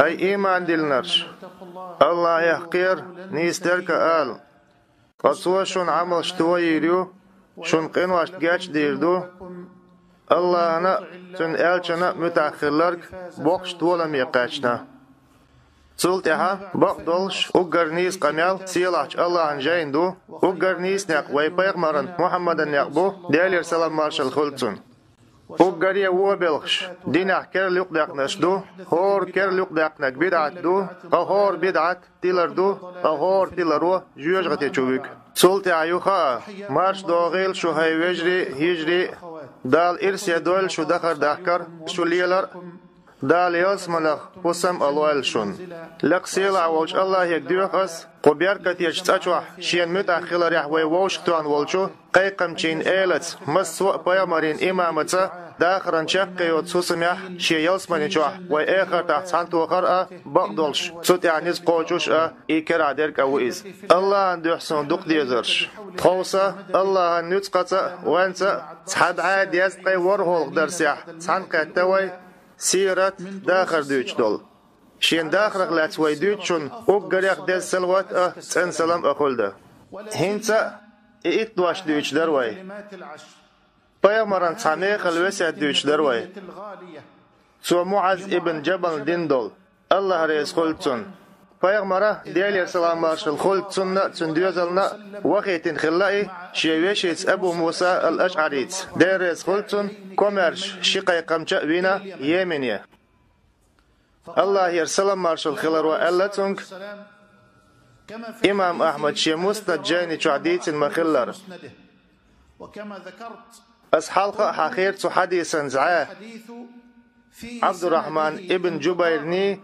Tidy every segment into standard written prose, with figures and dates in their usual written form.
هاي إيمان دلنرش الله يحقير نيسترك آل قصوى شون عمل شتوى يريو شون قنواش جاش ديردو الله أنا تن آلشنا متأخرلرك بوخش تولم يقاشنا سلطها بقدلش وقرنيس قميال سيلاش الله انجين دو وقرنيس ناق ويبايق مرن محمد ناقبو ديالير سلام مارشال خلطون وقرية وبلغش دينا كير لقداق نشدو هور كير لقداق نك بدعت دو هور بدعت تيلر دو هور تيلرو جوج غتي چوبك سلطة عيوخا مارش دوغيل شو هاي وجري هجري دال إرسيا دول شو دخر دحكر شو ليلر دال يسملخ قسم الوال شون لق سيلا ووش الله يقدوخ اس قبيركت يجتاچوح شين متأخلر يحوي ووشتوان والشو قيقم چين ايلت مسوء بيامرين إمامتا داخران شقي وتسوسميح شي يسمني چوح وإخر تحت سانتو خرأ بقدلش سوت يعنيز قوچوش إيكر عديرك أوئيز الله أن دحسن دق ديزرش خوصة الله أن نتقطع وانسا تحد عاد يسقي ورهول درسيح تحنقى التوي سيرت داخر دوچ دول شين داخرق لاتوي دوچون وقريق ديز سلوات سن سلام أخولده هنسا إيتواش دوچ دروي بيامران تعميق الوسع دوچ دروي سو معز ابن جبل ديندول الله رئيس خلطون بيامرا ديالير سلام مارشال خلطون تندوزلنا وخيتين خلائي شيوشيس أبو موسى الأشعريت ديريس خلطون كوميرش شقي قمشا وينا يمينيا الله يرسلم مارشال خلر وألتونك إمام أحمد شيموسنا جايني تعديت المخلر أسحالق حخير حديثا زعاه عبد الرحمن ابن جبيرني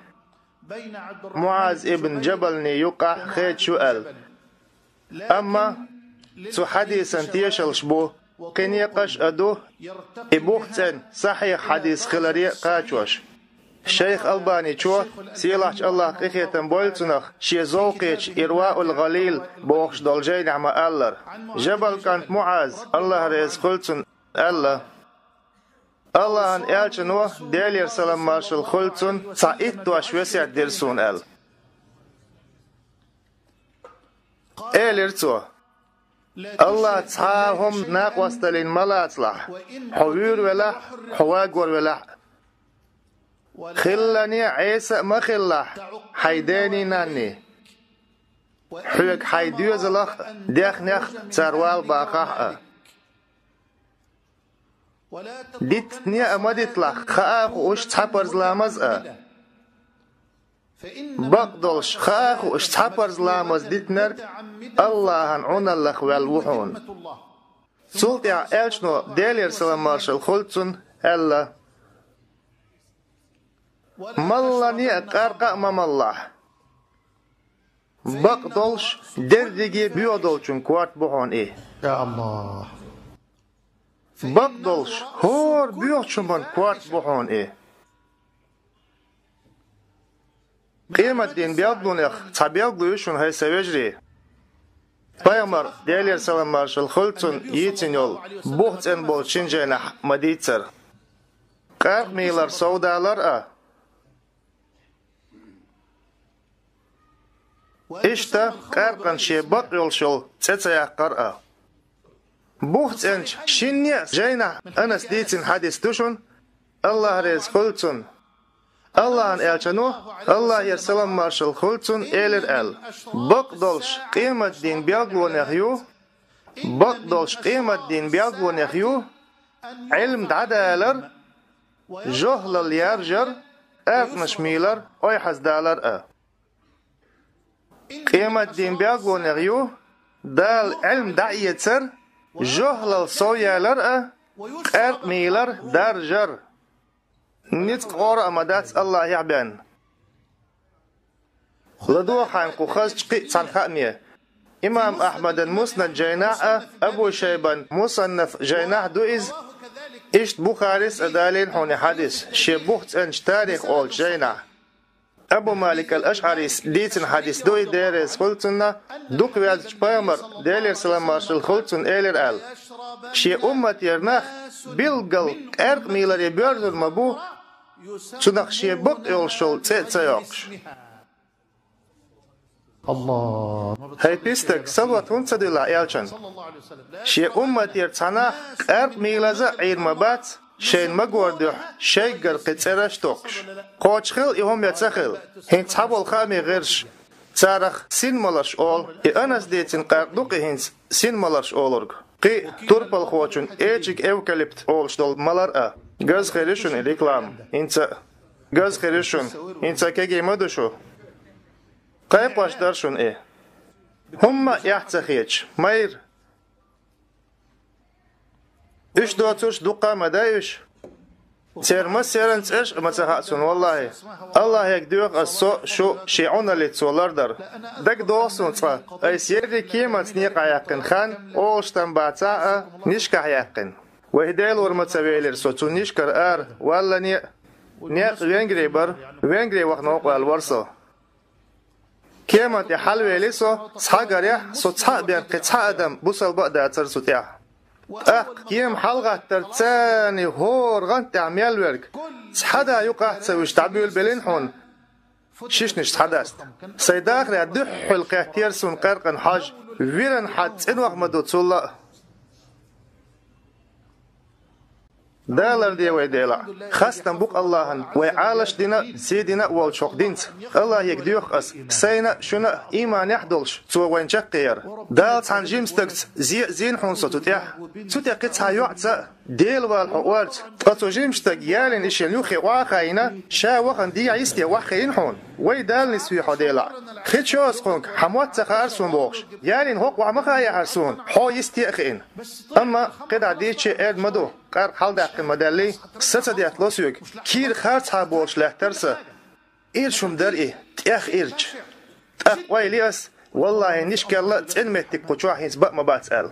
معاذ ابن جبلني يقع خيت شؤال أما حديثا تيشل شبو قين يقش أدو إبوختن صحيح حديث خلري قاچوش الشيخ ألباني شو سيلاش الله قيخيتن بولتنخ شي زوقيش إرواء الغليل بوخش دولجين عما ألر جبل كانت معاذ الله رئيس خلطن الله الله أن إلچنو ديالير سلام مارشال خلطن سعيد دواش وسع ديرسون أل إليرتو الله تعاهم ناقوستلين ملاتلح حوير ولا حواقور ولا خلاني عيسى مخلح حيداني ناني حيك حيدوز لخ ديخ نخ سروال باقاح ديت نيا أمدت لخ خاخ وش تحبرز لامز بقدلش خاخ وش تحبرز لامز ديت نرك الله عنون اللخ والوحون سلطع إلشنو ديالير سلام مارشال خلطون ألا ملاني قرقا ممالله بقدلش دردگي بيودلچون كوارت بحون يا الله بقدلش هور بيوچون من كوارت بحون قيمة دين بيضلونيخ تابيضلوشون هاي سويجري Paymar ديالير سلام مارشال خلطون يتين يول بوخت ان بول شنجينح مديتر قرق ميلر سودالر إشتا قرقن شي بق يولشول تتسيح قرأ بوخت انش شنيا جينح أنس ديتين حديث دوشون الله ريز خلطون الله أن إلشانو الله يرسلم مارشال خلطون إلر بقدلش قيمة دين بيقلون يخيو بقدلش قيمة دين بيقلون يخيو علم دعدالر جهل اليارجر أقنش ميلر أيحز دالر قيمة دين بيقلون يخيو دال علم دعيتر جهل الصويالر أرق ميلر دارجر نتق غورة أمدات الله يعبان لدو خان قخص قي تنخأمية إمام أحمد المسند جيناء أبو شيبان مصنف جيناء دوئز إشت بخاريس أدالين هون حديث شبوخت أنش تاريخ أول جينا أبو مالك الأشعري ديتن حديث دوي ديريس خلطنا دوك ويالج بامر ديلير سلام مارشل خلطن إيلر أل شي أمت يرناخ بيلقل أرق ميلر يبيرزر مبو شنخ شي بق يولشول تيوكش الله هاي بيستك سبوت هنسد الله يالشن شي أمت يرتناخ أرق ميلازا عير مبات شين مقوردح شيقر قتسرش توقش قوش خيل يهم يتسخيل هين تحبو الخامي غيرش تارخ سين ملرش أول أنس ديتين قاقدوقي هين سين ملرش أولرق قي توربال خوچون ايجيك ايوكاليبت أولش دول ملر غاز خيرشون الإقلام انت غاز خيرشون انت كيجي مدوشو قايباش درشون ايه هم يحتخيج ماير إيش دوتوش دقة مدايش سيرمس سيرنس إيش متهاتون والله الله يقدوق السوء شو شيعون اللي تولر در دك دوسون صا أي سيري كيما تنيق عيقن خان أوش تنبعتا نشكح يقن وهديل ورمتسويلر سوتو نشكر ولا نيق وينجري بر وينجري وقنوق والورسو كيما تحل ويليسو صحاقر يح سو تصحاق بيان قتصحاق أدم بوصل بقدا ترسو تيح كيم حلقة ترتاني هور غنت عميال ورق صحدا يقع تسويش تعبيو البلين حون شيش نش صحداست سيداخر يدح حلقة تيرسون قرقن حاج ويرن حد انوغ مدو تسولا دالر دي ويديلا خاصة بوك اللهن ويعالش دينا سيدنا والشوق دينت الله يقديوخ أس سينا شنا إيمان يحدلش تو وين شقير دال تان جيمستكت زين حونسو تتيح قطعا يعطى ديل والحوارت قطو جيمستك يالين إشيال يوخي واخاينا شا وخن دي عيستي واخين حون ويدال نسوي حديلا خيت شو أسقونك حموات تخارسون بوخش يالين هوق وعمخايا حرسون حو يستي أخين أما قد عديتش إرد مدو قار حال داقل مدالي ستديات لوسيوك كير خارت حابوش لحترسة إيرشم در إيه تيخ إيرج تأقوي ليس والله نشكر الله تنمتك قطوحين سبق مبات أل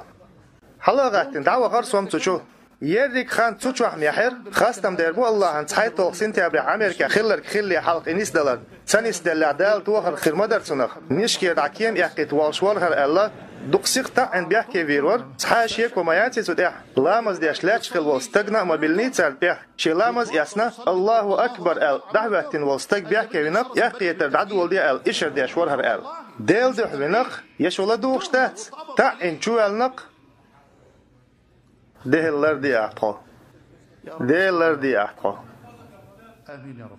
حالا غاتن دعوة غرسوم تشو يريك خان تشوح ميحر خاصتم دربو الله انت حي توقسين تابع عمريكا خلرك خلي حلق انيس دلر تنيس دل عدال توخر خير مدر تنخ نشكر دعكيم يحقيت والشوار هر الله دقسيق تاعن بيحكي فيرور تحاش يكو مياتي تدح لامز ديش لاتشخل والستقنا مبلني تال بيح شي لامز ياسنا الله أكبر ال دعوة والستق بيحكي ونق يحقي تردعد والدي ال إشر ديش ورهر ال ديل دح ونق يشولا دوغشتات تاعن شو النق دهلر دي أحقا دهلر دي أحقا آمين يا رب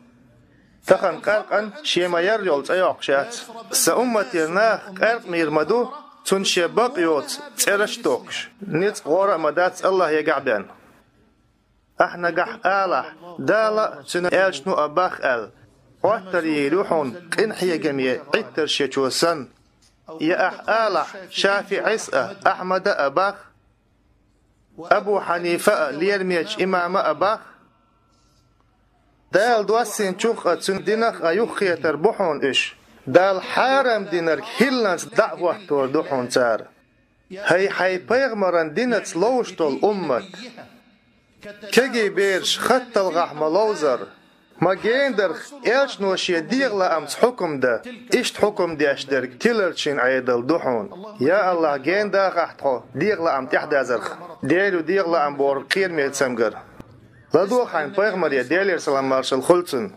تخن قرقن شيما يرجل تأيوق شات سأمتنا قرق ميرمدو تنشي بقيوت ترش توكش نيت غورة مدات الله يقعبان احنا قح آلح دالا تنالش نو أباخ آل واتر يروحون قنحي جميع عتر شيشوسن يا أح آلح شافي عيسى أحمد أباخ أبو حنيفة ليرميج إمام أباخ دال دواسين شوخ تندينخ أيوخي تربحون إش دال حارم دينر هيلانس دعوة تردحون تار هاي حي بيغمران دينت لوشتول أمت كجي بيرش خط الغح ملوزر ما جيندر إلش نوشي ديغلا أمس حكم ده إشت حكم دي أشترك تلرشين عيدل دحون يا الله جيندا غحتو ديغلا أم تحت أزرخ ديلو ديغلا أم بور قير ميت سمجر لدو خاين بيغمر يا ديلير سلام مارشل خلطن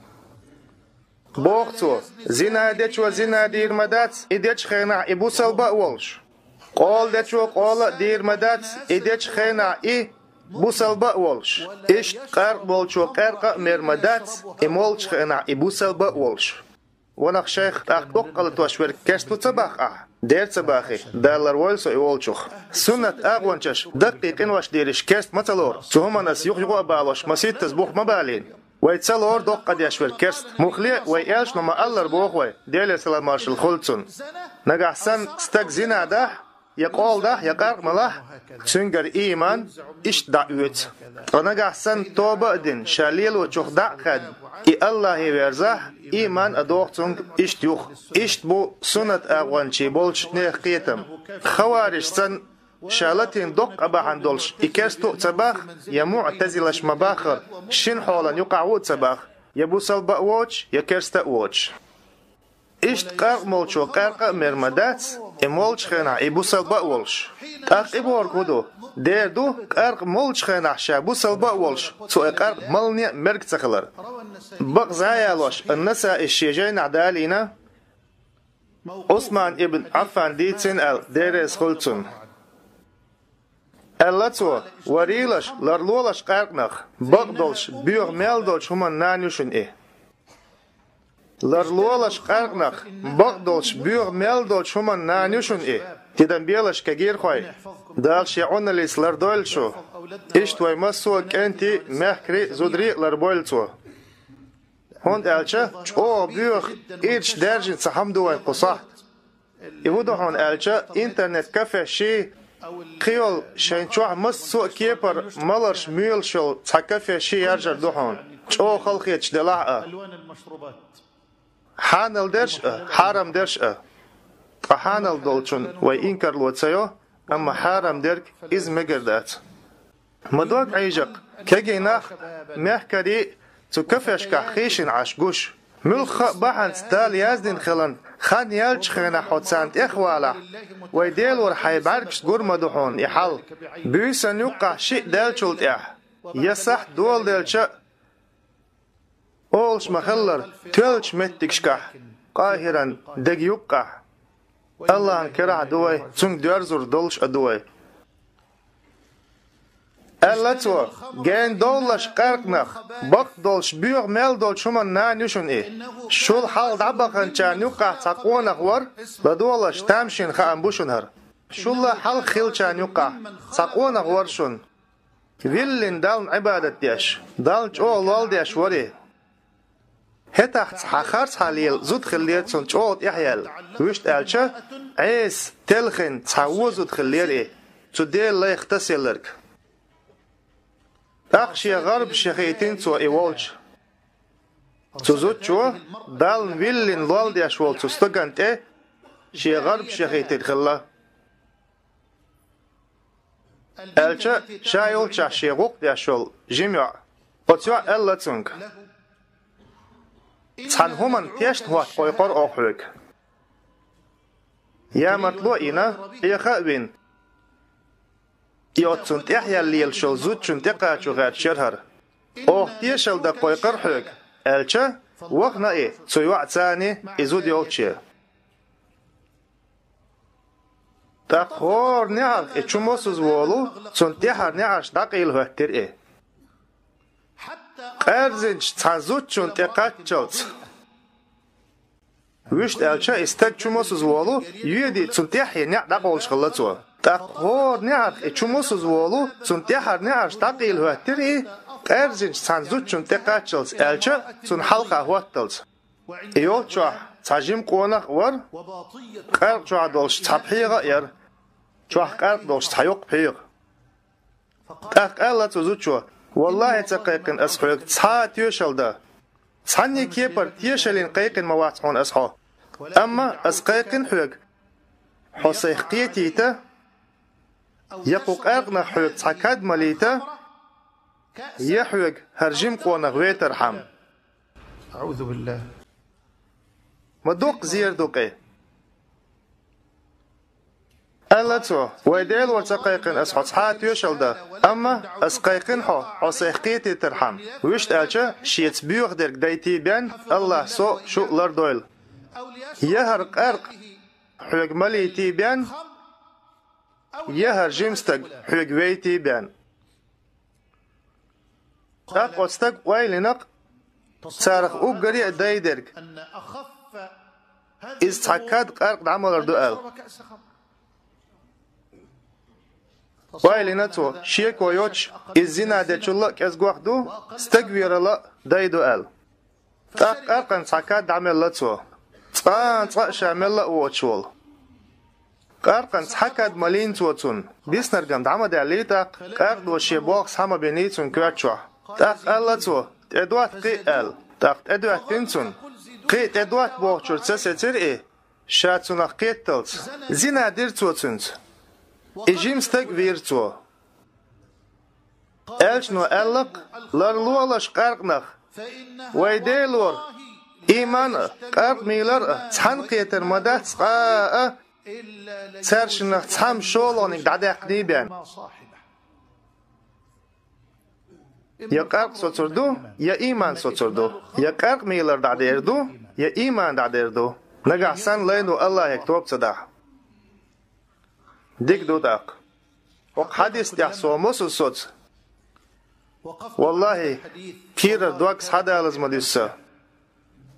بوختو زينا ديش وزينا دير مدات إديش خينا إبو سلبا والش قول ديش وقول دير مدات إديش خينا إي بوسلبا والش إيش قرق والش وقرق مرمدات إمولش خينا إبو سلبا والش ونخ شيخ أخدوق قلت وشور كشتو تباخ دير تباخي دالر والسو يولشوخ سنة أغوانشش دقيقين واش ديرش كشت متلور تهما ناس يغيغو أبالوش مسيد تزبوخ مبالين ويتسالور دوق قد يشور كشت مخلي ويألش نما ألر بوخوي ديلي سلام مارشل خلطن نقع سن ستك زينا داح يقول ده يقرق ملاح تنقر إيمان إش دعوت ونقع سن توبة دين شاليل وچوخ دعخد إي الله يرزح إيمان أدوختنگ إشت يوخ إشت بو سنة أغوانشي بولش نيخ قيتم خوارش سن شالتين دق أباحن دولش إكرستو تباخ يمعتزلش مباخر شن حولا يقعود تباخ يبوسل بأوش يكرست ووش إشت قارق مولشو قارق مرمدات إمولش خينا إبوسل بأولش قارق إبور كودو ديردو قارق مولش خينا شابوسل بأولش سو قارق ملني مرق تخلر بق زايالوش النساء الشيجين عدالينا عثمان ابن عفان ديتين ديريس خلتون اللاتو وريلش لرلولش قارقنخ بقدولش بيوغ ميلدولش هما نانيوشن لرلولش قارقنخ بقدولش بيوغ ميلدولش هما نانيوشن تدن بيلش كجير خوي دالش يعون ليس لردولشو اشتوي مسو كنتي مهكري زودري لربولتو هون ألشة أو بيوخ إيش درجة سحمدو قصة يهودو هون ألشة إنترنت كافيه شيء خيول شين شو مسو كيبر ملرش ميلشل تكافيه شيء يرجع دوهون أو خلقيتش دلعة حانل درش حرام درش حانل دولشون وإنكر لوتسيو أما حرام درك إز مجردات مدوق عيجق كجيناخ مهكري تو كفش كخيشن عشقوش ملخ بحن ستال يازدين خلن خان يالش خينا حوتسانت إخوالا ويديل ورحي باركش قور مدوحون يحل بيسان يوقع شيء دالشولت يسح دول دالشا أولش مخلر تلش متكشكح قاهرا دق يوقع الله انكرع دوي تنك ديارزور دولش أدوي اللاتو جين دولش قرقنخ بق دولش بيوغ ميل دولش هما نانيوشن شول حال دعبقن چان يوقع تقونخ ور بدولش تامشين خانبوشن هر شول حال خيل چان يوقع تقونخ ورشن ويلين دالن عبادت ديش دالن اول وال ديش وري هتاخت حخرت حاليل زود خليت سن چوت يحيل وشت الچه عيس تلخن تعو زود خلير تديل لا يختسلرك أخشي غرب شخيتين تو إيوالش تزود شو دالن ويلين لول ديش وال تستقنت شي غرب شخيتين خلا ألشا شايل شاشي غوق ديشول جميع بطيع ألا تنك تحن همان تيشت هوات قويقر أخوك يا مطلوئنا يخاوين يوتسون تحيا الليل شو زود شون تقاچو غاد شرهر اوه تيشل دا قويقر حوك ألشا وقنا سويوع تاني إزود يولشي تقهور نعر اتشموسوز وولو سون تحر نعرش داقيل هوتر قرزنش تنزود شون تقاچوت وشت ألشا استاق چموسوز وولو يودي سون تحيا نعر داقولش غلطو تقهور نعر اتشموسوز وولو سون تحر نعرش داقيل هوتر قرزنش تنزود شون تقاچوت ألشا سون حلقة هوتلت يوتشوح تاجيم قونق ور قرق جوع دولش تبحيغ ير جوح قرق دولش تحيوق بحيغ تاق ألا تزوجو والله تقيقن أسحوك تحا تيوشل دا تحني كيبر تيوشلين قيقن مواتحون أسحو أما أسقيقن حوك حسيخ قيتيتا يقو قرقنا حوك تحكاد مليتا يحوك هرجيم قونق ويترحم أعوذ بالله مدوق زير دوقي ألتو ويديل وتقيقن أسحوت حات يوشل دا أما أسقيقن حو عصيقيتي ترحم ويشت ألشا شيت بيوغ ديرك دايتي بيان الله سو شو لردويل يهرق أرق حوق مليتي بيان يهر جيمستق حوق ويتي بيان أقوستق ويلنق سارخ أوغري دايدرك إز تحكاد قارق دعمل دوال ويلنتو شيك ويوش إز زينا ديشولا كازقوح دو استقوير لا داي دوال قارقن تحكاد دعمل لتو تقان شامل لا ووشول قارقن تحكاد مالين توتون بيسنرقم دعمل دعليتا قارق دو شيبوكس هما بينيتون كواتشوح تاق ألتو تدوات قيال تاق تدوات تنتون قيت ادوات بوغشور تساتر شاتونا قيتلت زينا ديرتوتنت إجيمستك فيرتو ألشنو ألق لرلولش قرقنخ ويديلور إيمان قرق ميلر تحنقيتر مدى تسقاء سرشنخ تحم شولونك دعداق ديبان يا قرق سوتردو يا إيمان سوتردو يا قرق ميلر دعديردو يا إيمان دعديردو نقع سن لينو الله يكتوب صداح ديك دوتاق وق حديث تحسو موسو صوت والله كير دوكس حدا لازم ديسا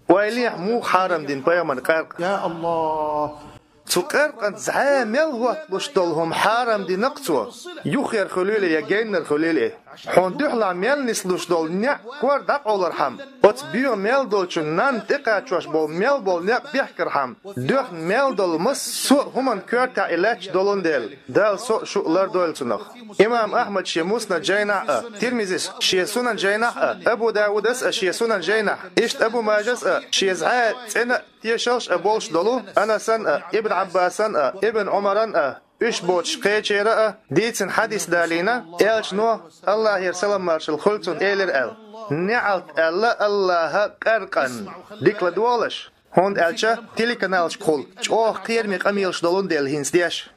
ويليح مو حرام دين بيامن قرق يا الله تقرق أنت زعامل هو بشتلهم حرام دي نقصو يخير خليلي يا جينر خليلي حون دحلا ميل نسلوش دول نع كور دق أولر حم أت بيو ميل دول شن نان تقاچوش بول ميل بول نع بيحكر حم دح ميل دول مس سوء همان كورتا إلاج دولون ديل دال سوء شؤلر دول سنخ إمام أحمد شيموسنا جينا ترمزيس شيسونا جينا أبو داودس شيسونا جينا إشت أبو ماجس شيزعات أنا تيشلش أبولش دولو أنا سن ابن عباسن ابن عمرن إيش بوتش قيتشيرا ديتن حديث دالينا إلش نو الله يرسلم مارشل خلطن إيلر نعلت الله قرقن ديك لدولش هون ألشا تيلي كنالش قول أوه قيرمي قميلش دولون ديل هينس ديش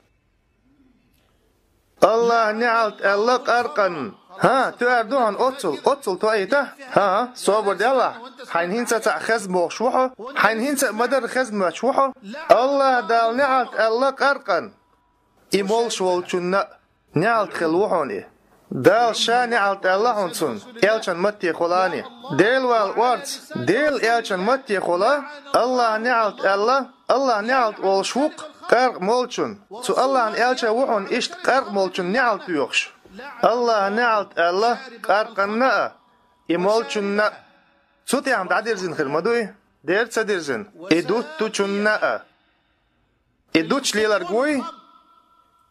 الله نعلت الله قرقن ها تواردوهن أطل توايته ها صبر دي الله حين هنسا تأخذ موشوحه حين هنسا مدر خذ موشوحه الله دال نعلت الله قرقن إمول شوالچون نعلت خلوحوني دال شا نعلت الله هنسون إلشان متي خلاني ديل والوارد ديل إلشان متي خلا الله نعلت الله نعلت والشوق قرق مولچون تو الله ان إلشا وحون إشت قرق مولچون نعلت بيوخش الله نعلت الله قرقنا إمولچون سوتي عم تعديرزن خرمدوي دير تديرزن إدوت توچون إدوتش ليلر قوي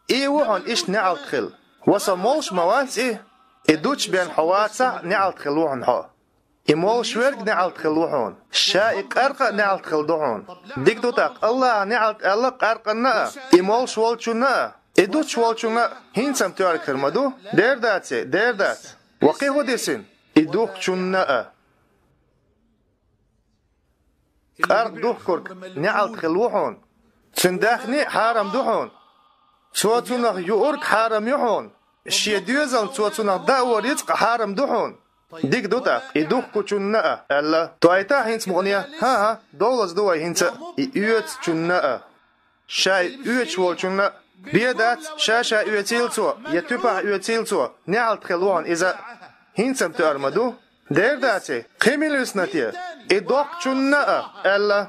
إيه وحون إشت نعلت خل وصمولش موانس إيه إدوتش بين حواسا نعلت خلوحن حو إمول شورق نعلت خلوحون شائق أرقى نعلت خلدوحون ديك دوتاق الله نعلت الله قرقنا إمول شوالچونا إدوت شوالچونا هين سمتوار كرمدو دير دات وقي هو ديسين إدوخ چونا قرق دوخ كورك نعلت خلوحون تنداخني حارم دوحون سواتوناخ يورك حارم يحون الشيديوزن سواتوناخ داور يتق حارم دوحون ديك دوتا يدوخ كوچونا الله تويتا هينس مغنيا ها دولز دوي هينس يوت چونا شاي يوت شوالچونا بيدات شاشا يوتيلتو يتوبا يوتيلتو نعلت خلوان إذا هينسم تأرمدو دير داتي قيميلوس نتيه إدوخ چونا الله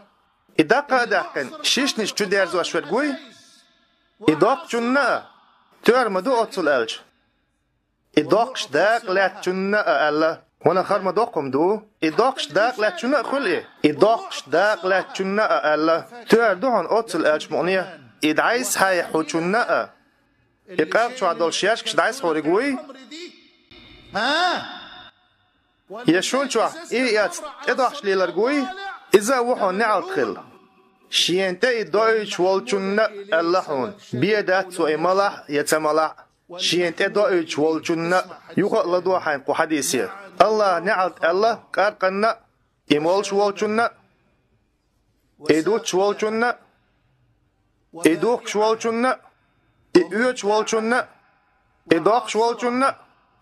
إداقا داقن شيشنش چو درزو أشورگوي إدوخ چونا تأرمدو أتصل ألج إدوخش داق لا چونا الله وانا خرم دوقم دو إدوخش داق لا چونا خلي إدوخش داق لا چونا الله تأردوهن أتصل ألج مغنية إدعيس هاي حوچونا إقاق شو عدول شياشكش دعيس خوريقوي يشول شو إيات إدوخش ليلرقوي إذا وحو نعلت خل شينتا إدوش والچونا اللحون بيدات سو إمالح يتمالح شينتا إدوش والچونا يخوق لدو حينقو حديثي الله نعلت الله قارقنا إمالش والچونا إدوش والچونا إدوخ شوالچونا إيوت شوالچونا إدوخ شوالچونا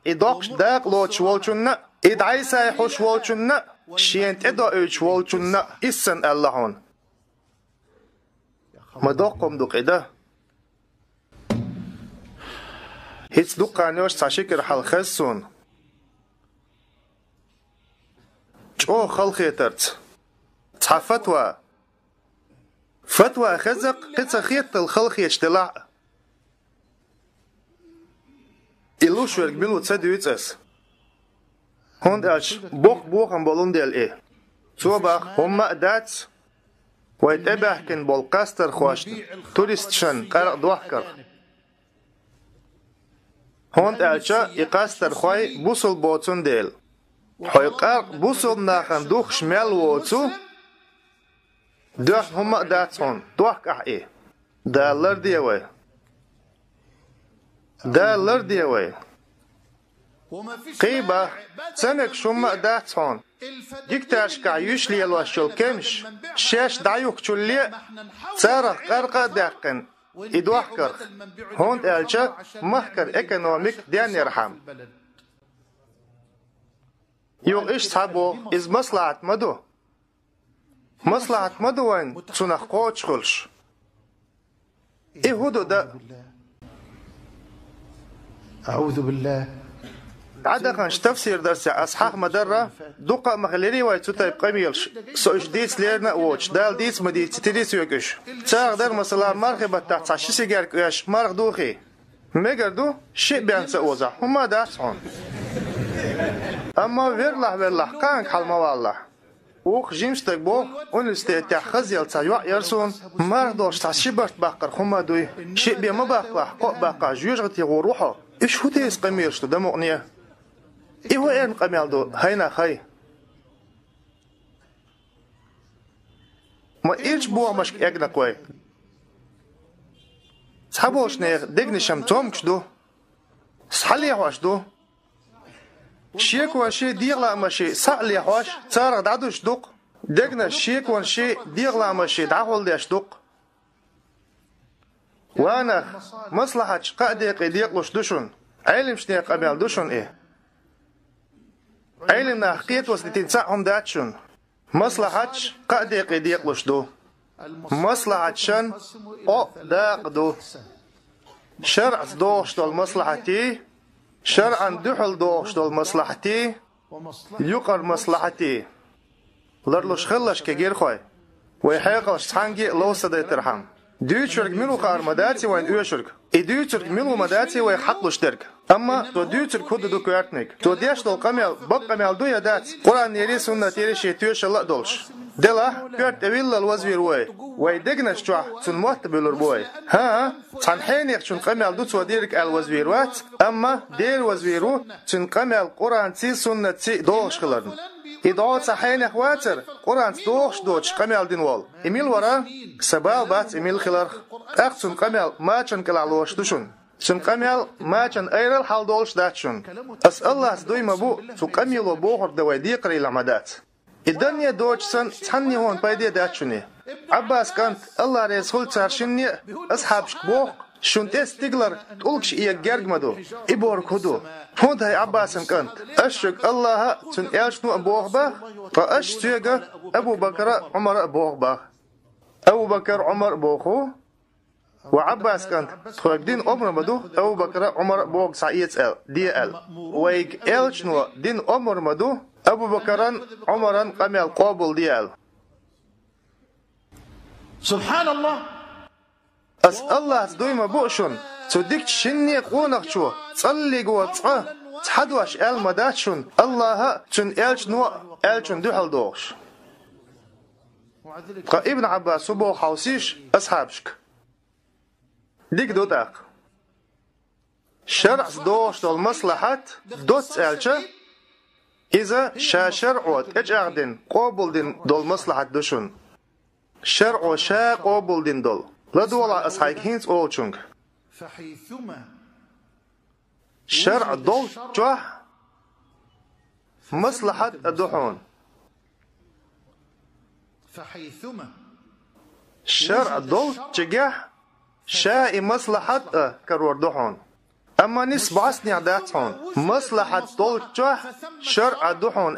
إدوخ داق لو شوالچونا إدعيسا حو شوالچونا شينت إدو شوالچونا إسن اللهون ما دوقم دوق إده هيتس دوقانيوش تشكر حال خسون جو خلقي ترت تحفتوا فتوى خزق قصة خيط الخلق يشتلع إلوش ورق بلو تصدو يتس هون أش بوخ عن بولون ديال إيه صوباخ هم أدات ويتبع كن بولقاستر خواشت توريستشن قرق دوحكر هون أشا يقاستر خوي بوصل بوتون ديل خوي قرق بوصل ناخن دوخ شمال ووتو دوح هم داتون دوح كح إيه دالر ديوي دا لردي وي قيبة سنك شما داتون يكتاش كعيوش لي الوشل كمش شاش دعيوك تشولي تارق قرقة داقن إدوحكر هون ألجا محكر إكونوميك ديان يرحم يوغ إيش صحبو إز مصلحة مدو مصلحة مدو وين تنخ قوش خلش إيه هدو دا أعوذ بالله عادة تفسير درس أصحاح مدرة دوقة مخليري ويتوتايب قميلش سوش ديس ليرنا ووش دال ديس مديت تديس يوكش تاغ در مثلا مرخبة تحت عشيسي جارك ويش مرخ دوخي ميقردو شيء بيان سأوزا هما دارسون أما ويرلح كانك حلما والله وخ جيمستك بو ونستيتع خزيل تايوع يرسون مرخ دوش تحشيبرت باقر هما دوي شيء بيان مباقلا قوق باقا جيوجغتي غروحو إيش هو تيس قميلش دا مغنية إيهو إيرن قميلدو هينا خي ما إيش بوغ مشك إغنا قوي صحابوش نيغ ديگني شمتومكش دو صحالي حواش دو شيك وشي ديغلا ماشي سألي حواش تارغ دعدوش دوق ديگنا شيك وشي ديغلا ماشي دعوال ديش دوق وانا مصلحة قاديق ديقلوش دوشون علم شنيق قميل دوشون إيه علمنا حقيقة وسنتين ساعهم داتشون مصلحة قاديق ديقلوش دو مصلحة شن أو داق دو شرع دوش دول مصلحتي شرعا دحل دوش دول مصلحتي يقر مصلحتي لرلوش خلش كجير خوي ويحيقلش تحنجي لو صدي ترحم دوتشرك منو قار مداتي وين اوشرك دوتشرك منو مداتي وين حقلش ترك اما تو دوتشرك هدو دو كوارتنك تو ديش دول قميل بق قميل دو يدات قرآن يري سنة يري شي توش الله دولش دلا كوارت اويل الوزوير وي دقنش جوح تن موت بلور بوي ها تن حينيق تن قميل دو تو ديرك الوزوير وات اما دير وزويرو تن قميل قرآن تي سنة تي دولش خلرن إدعوت صحيح أخواتر قرآن دوش قميل دين وال إميل ورا سبال بات إميل خلر أختن قميل ما كان كلالوش دوشون سن قميل ما كان أيرل حال دولش داتشون أس الله سدوي مبو سو قميل وبوهر دوي ديقري لعمدات الدنيا دوش سن تحني هون بايدي داتشوني عباس كانت الله رسول تارشني أصحابش بوخ شونتس تيغلر تقولكش إيا جارج مدو إبورك هدو هون هاي عباس كانت أشك الله تن إيشنو أبوه باخ فأش تيغا أبو بكر عمر أبوه باخ أبو بكر عمر بوخو وعباس كانت تخرج دين عمر مدو أبو بكر عمر بوخ سعيد ال دي ال ويك إيشنو دين عمر مدو أبو بكر عمر قميل قابل دي ال سبحان الله أس الله سدوي ما بوشون توديك شني قونك شو تصلي قوة تحدوش مداتشون الله تن نو شن دوحل دوش ابن عباس وبو حوسيش أصحابشك ديك دوتاق شرع دوش دول مصلحات دوت إذا شرعوت أجعدن قابل دين دول مصلحات دوشون شرع شا قابل دين دول لا دولا أصحيك هينس أولشونك فحيثما شرع دول جوه مصلحة الدحون فحيثما شرع دول جه شاء مصلحة كرور دحون أما نسبة سنع داتون مصلحة دول جوه شرع دحون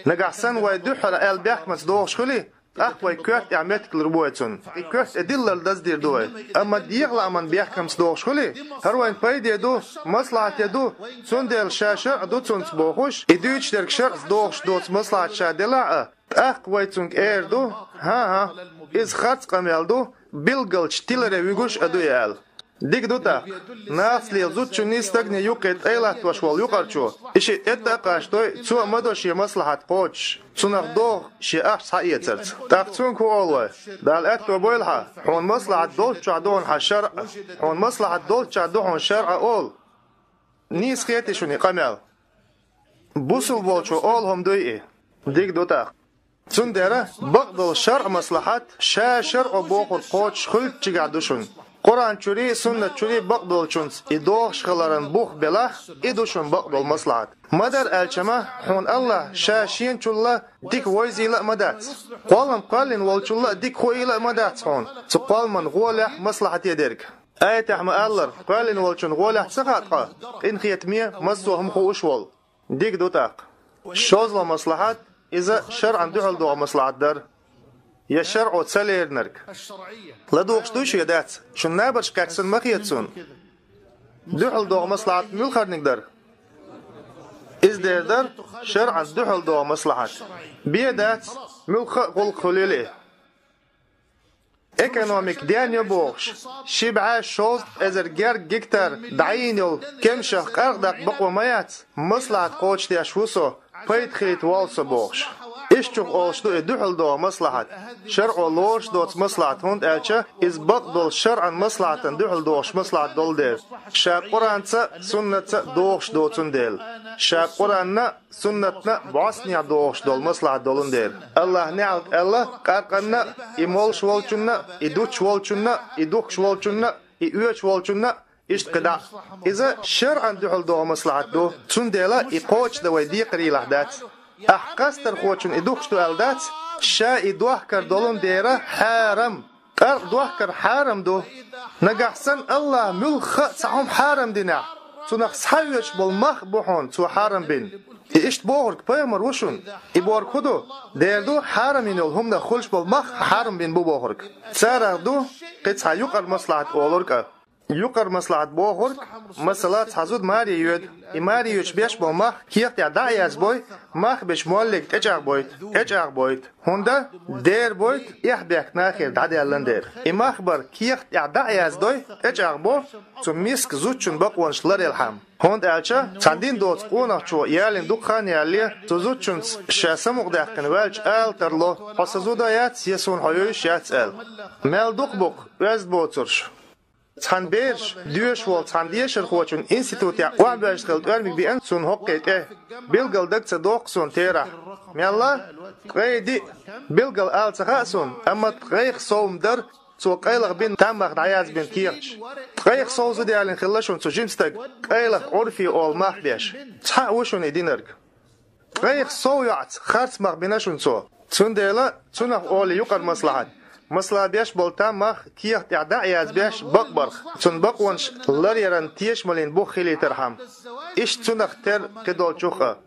نقعسن ويدحر بيحكمت دوش خلي أخوي كوت عمتك الربوتون كوت أدلة الدزدير دوي أما ديغلا من بيحكم صدوش خلي هروين بايد يدو مصلحة يدو سندل شاشة دو تونس بوخوش يدوش درك شر صدوش دوت مصلحة شادلا أخوي تونك إيردو ها إز خط قميلدو بيلغلش تيلري ويغوش أدو يال ديك دوتا ناس لي زوتشو نيستغني يوقيت ايلات وشوال يقرشو اشي اتقاش توي سو مدوشي مصلحة قوش سنخ دوغ شي احس حقيترت تاقتون كو اولوي دال اتو بويلها حون مصلحة دولش عدوهن حشرع حون مصلحة دولش عدوهن شرع اول نيس خيتي شوني قمال بوصل بولشو اولهم دوي ديك دوتا سندرة بقدل شرع مصلحات شا شرع بوخد قوش خلت چي قعدوشون Kur'an çuri, sünnet çuri baqdol çuns. İdoğ şıqaların buh belah, iduşun baqdol maslahat. Madar elçema, hun Allah, şaşiyen çulla, dik voyzila madat. Qalım qalin wal çulla dik hoyila madat hun. Çıqalman golah maslahat yederik. Ayet ahma allar, qalin wal çun golah çıqatqa. İnxiyetmiye, mazzuhum xuuş wal. Dik dutaq. Şozla maslahat, iza şer'an duhul doğa maslahatlar. يا شرع وتسليرنرك لا دوقشتوش يدات شو نابرش كاكسن مخيتسون دوحل دوغ مصلحة ملخر نقدر إز ديردر شرعا دوحل دوغ مصلحة بيدات ملخر قل خليلي ايكونوميك ديان يبوغش شبعا شوز ازر جير جيكتر دعينيو كمشخ قرقدق بقوة ميات مصلحة قوش دياشوسو بيت خيت والسو بوغش إشتوخ أولشتو إدوحل دو مصلحة شرع لورش دوت مصلحة هند ألشا إز بقدل شرعا مصلحة دوحل دوش مصلحة دول دير شا قرآن تا سنة تا دوش دوتون ديل شا قرآن سنة بعصني دوش دول مصلحة دولن دير الله نعلت الله قارقنا إمول شوالچنا إدوش شوالچنا إدوخ شوالچنا إيوش شوالچنا إشت قدع إذا شرعا دوحل دو مصلحة دو تون ديلا إقوش دوي دي قري لحدات أحقاستر خوچن إدوخشتو ألدات شا إدوحكر دولون ديرا حارم قر دوحكر حارم دو نقحسن الله ملخ تعهم حارم دينا تنخ صحيوش بالمخ بوحون تو حارم بين إشت بوغرك بيامر وشون إبوار كدو ديردو حارم ينول هم نخلش بالمخ حارم بين بو بوغرك سارغ دو قطع يقر مصلحة أولورك يقر مصلحة بوغرك مسألة حزود ماري يود إماري يوش بيش بالمخ كيق يعدعي از بوي مخ بيش مولك اجاق بويت هنده دير بويت يحبيك ناخير دعدي اللان دير إمخ بر كيق يعدعي از دوي اجاق بو تو ميسك زوتشن بقوانش لر يلحم هند ألشا تاندين دوت قونق چو يالين دوخان يالي تو زوتشن شاسموق داقن والج آل ترلو حسزودا يات يسون حيوش يات آل مال دوق وزد بوترش تان بيرش ديوش وول تان ديشر خوچون انستيتوت يا وابش خلت ارمي بي ان سون حقيت بيلغل دكت دوق سون تيرا ميلا قيدي بيلغل ال تخاسون اما قيخ صوم در سو قيلغ بين تامخ دعياز بين كيرش قيخ صوز ديالين خلاشون سو جيمستك قيلغ عرفي اول ماخبيش تا وشون يدينرك قيخ صو يعت خرص مخ بيناشون سو تنديلا تنخ اول يقر مصلحات مصلحة بيش بولتا مخ كيخ تعداء ياز بيش بقبرخ تن بقونش لريران تيش ملين بو خيلي ترحم إش تنخ تر كدول چوخه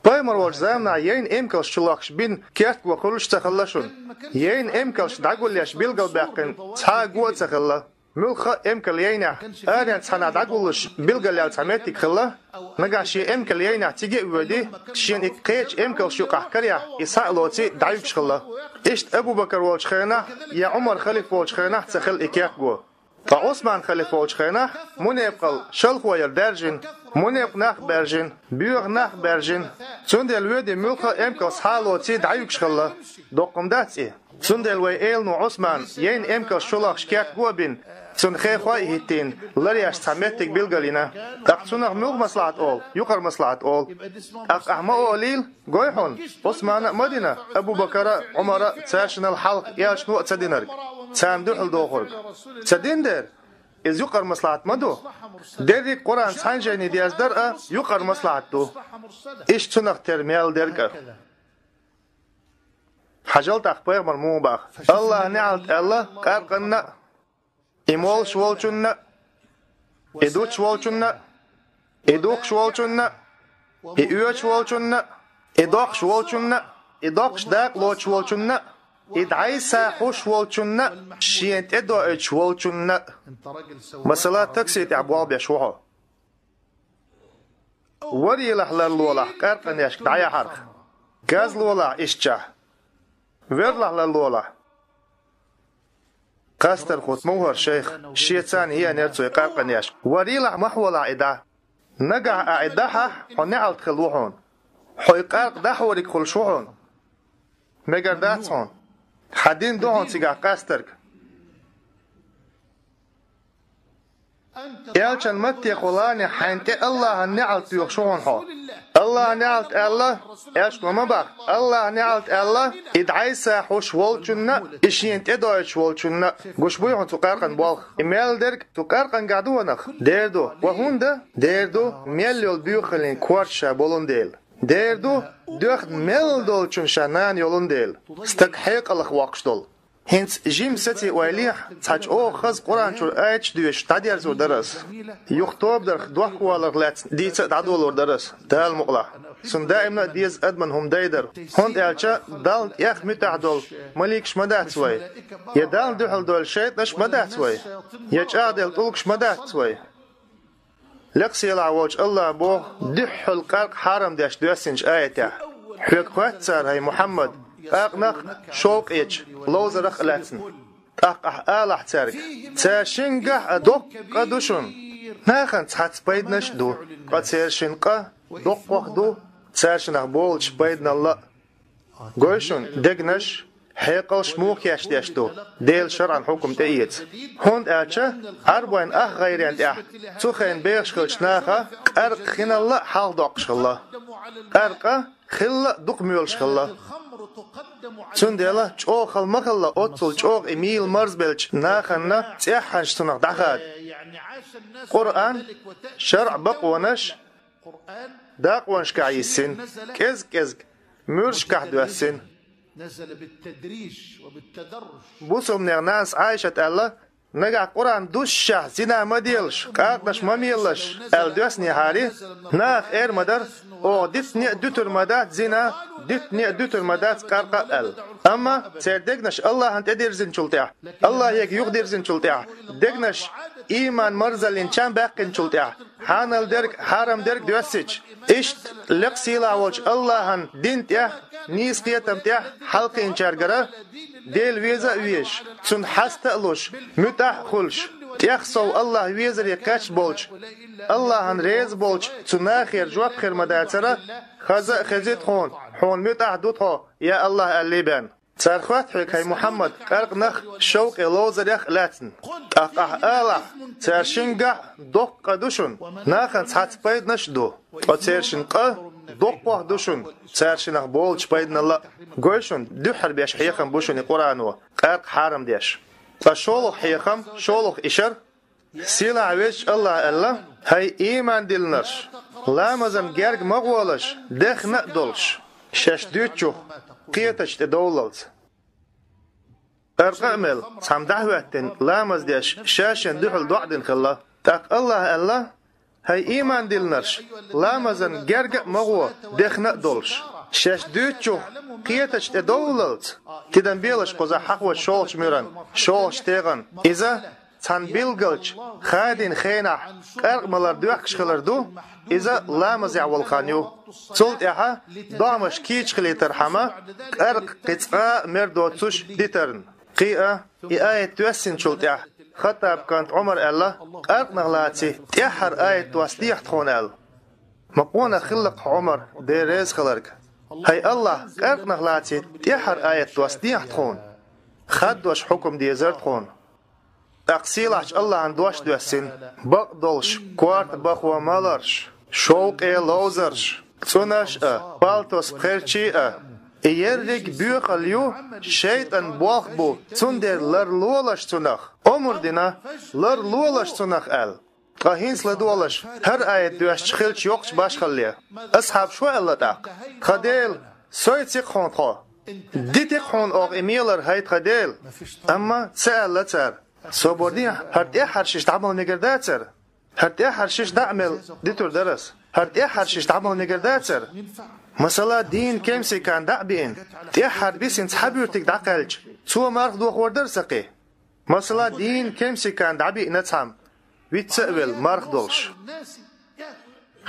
بايمر وش زامنا يين امكلش چلاقش بين كيرت وقلوش تخلاشون يين امكلش دعقوليش بيلغل باقن تا قوة تخلا ملخ امكل يينا آريان تحنا دعقولش بيلغل يال تعميتك خلا نقاشي امكل يينا تيجي ودي شين اقيج امكلش يقح كريا إساء لوتي دعيوش خلا إشت أبو بكر ووش خينا يا عمر خليفة ووش خينا تخل إكياك جو فعثمان خليفة ووش خينا من يبقى شلخ وير درجن من يبقى ناخ برجن بيوغ ناخ برجن تون دل ويدي ملقى امكس حالو تي دعيوكش خلا دوقم داتي تون دل وي إيل نو عثمان ين امكس شلخ شكاك جو بين تون خيخواي هيتين لرياش تعمتك بالقلينا تقصنغ ملغ مصلحة أول يقر مصلحة أول أحما أوليل قويحون عثمان مدينة أبو بكر عمر تاشن الحلق ياش نوع تدينرك تام دوحل دوخرك تدين دير إز يقر مصلحة مدو ديري قرآن سانجيني دياز درقة يقر مصلحة دو إيش تنغ ترميال ديرك حجلت أخبار مرمو باخ الله نعلت الله قارقنا إمول شوالچنا إدوت شوالچنا إدوخ شوالچنا إيوش شوالچنا إدوخ شوالچنا إدوخش داق لو شوالچنا إدعيسا خوش شوالچنا شينت إدو شوالچنا مثلا تكسيت عبوال بيشوها وري لحلال لولا قارقن يشك دعيا حرق غاز لولا إشجا وير لحلال لولا قاستر خوت موهر شيخ شيطان هي نرتو يقارقن ياش وريلع محول عدا نقع عداها ونعل تخلوحون حو يقارق دحورك خلشوحون مقرداتون حدين دوهون تيقع قاسترك يالشان متي خلاني حينتي الله النعل تيوخشوهون حو الله نعلت الله ايش ما بق الله نعلت الله ادعيسا خوش ولچنا اشين تدويش ولچنا گوش بويون تقارقن بول ايميل درك تقارقن قعدونخ ديردو وهوندا ديردو ميليول بيوخلين كوارشا بولون ديل ديردو دوخ ميل دولچون شانان يولون ديل استقحيق الله وقشدول هنس جيم ستي ويليح تاج او خز قران شور ايش دوش تادير زور درس يختوب در دوخ والر لات دي تعدول درس دال مقلا سن دائما ديز ادمن هم دايدر هون الچا دال يخ متعدل مليكش مدات سوي يدال دحل دول شيت نش مدات سوي يجادل طلقش مدات سوي لقسي العوج الله بو دحل قرق حرم داش دوسنج ايته حق قاتر هي محمد أقنق شوق إيش لوزرخ لاتن أقح آلح تارك تاشنقح أدوق قدوشن ناخن تحت بيدنش دو قد تاشنقح دوق وحدو تاشنق بولش بيدنا الله قوشن دقنش حيقل شموك يشتشتو ديل شرعا حكم تأييت هون أعشا أربعين غيرين أح تخين بيغشخلش ناخا أرق خين الله حال دوقش الله أرقا خلا دوق ميولش الله تندلا چوخ المخلا اوتل چوخ اميل مرزبلش ناخنا تيحنش تنق دخات قرآن شرع بقونش داقونش كعيسين كزك مرش كحدوسين نزل بالتدريج وبالتدرج بوسم ناس عايشة الله نجع قرآن دوشة زنا ما ديلش قاقدش ما ميلش الدوسني هاري ناخ مدر او دتني دوتر مدات زنا دتني دوتر مدات قرقا اما سيردقنش الله انت درزن شلتع الله هيك يقدر زن شلتع دقنش ايمان مرزلين كان باقين شلتع حانل درك حرم درك دوسج اشت لقسيلا وجه الله ان دينتع نيس قيتمتع حلقين شارقرا ديل ويزا ويش تون حستقلوش متاح خلش تيخصو الله ويزر يكاش بولش الله ان ريز بولش تناخير جواب خير مداترا خزيت حون متاح دوتو يا الله الليبان تارخوات حيك هاي محمد قرق نخ شوق لوزر يخ لاتن اقح آلح تارشنقح دوق قدوشن ناخن تحت بيد نشدو وتارشنقح دوق دوشن تارشنق بولش بيدن الله قوشن دوحر بيش حيخم بوشن قرآنو قرق حارم ديش فشولوخ حيخم شولوخ إشر سيلا عويش الله هاي إيمان دلنرش لامزن جرق مغولش دخ نقدلش شش دوتشو قيتش تدوللت أرقامل سام دعوتن لامز ديش شاشن دوحل دوعدن خلا تاق الله هاي إيمان دلنرش لامزن جرق مغو دخ نقدلش شش دوتشو قيتش تدوللت تدن بيلش قزا حقوة شولش ميران شولش تيغن إذا تان بيلغلش خادين خينح قرق ملار دوحكش خلردو إذا لامز يعول خانيو صلت إحا دامش كيش خلي ترحمة قرق قطعة مردوتوش ديترن قيئة آية توسن شلت إح خطاب كانت عمر الله قرق نغلاتي تيحر آية توسليح تخون مقونا خلق عمر دي ريز خلرك هاي الله قرق نغلاتي تيحر آية توسليح تخون خدوش حكم دي زر تخون أقسيلش الله عن دوش دوسن بقدلش كوارت بخوا مالرش شوق لوزرش تونش بالتوس بخيرشي يرك بيخليو شيطان بوخبو تندر لرلولش تنخ عمر دينا لرلولش تنخ قاهينس لدولش هر آية دوش خلش يوقش باش خليه أصحاب شو الله تاق خديل سويتسيق خون خو ديتيق خون اوغ إميلر هايت خديل أما تسأل لتر صبردين هرت حرشش تعمل نقرداتر هرت حرشش تعمل ديتور درس هرت حرشش تعمل نقرداتر مثلا دين كمسي كان دعبين تحر بيسن تحبيرتك دعقلج سوى مارخ دوخ وردر سقي مثلا دين كمسي كان دعبي نتهم ويتسأول مارخ دولش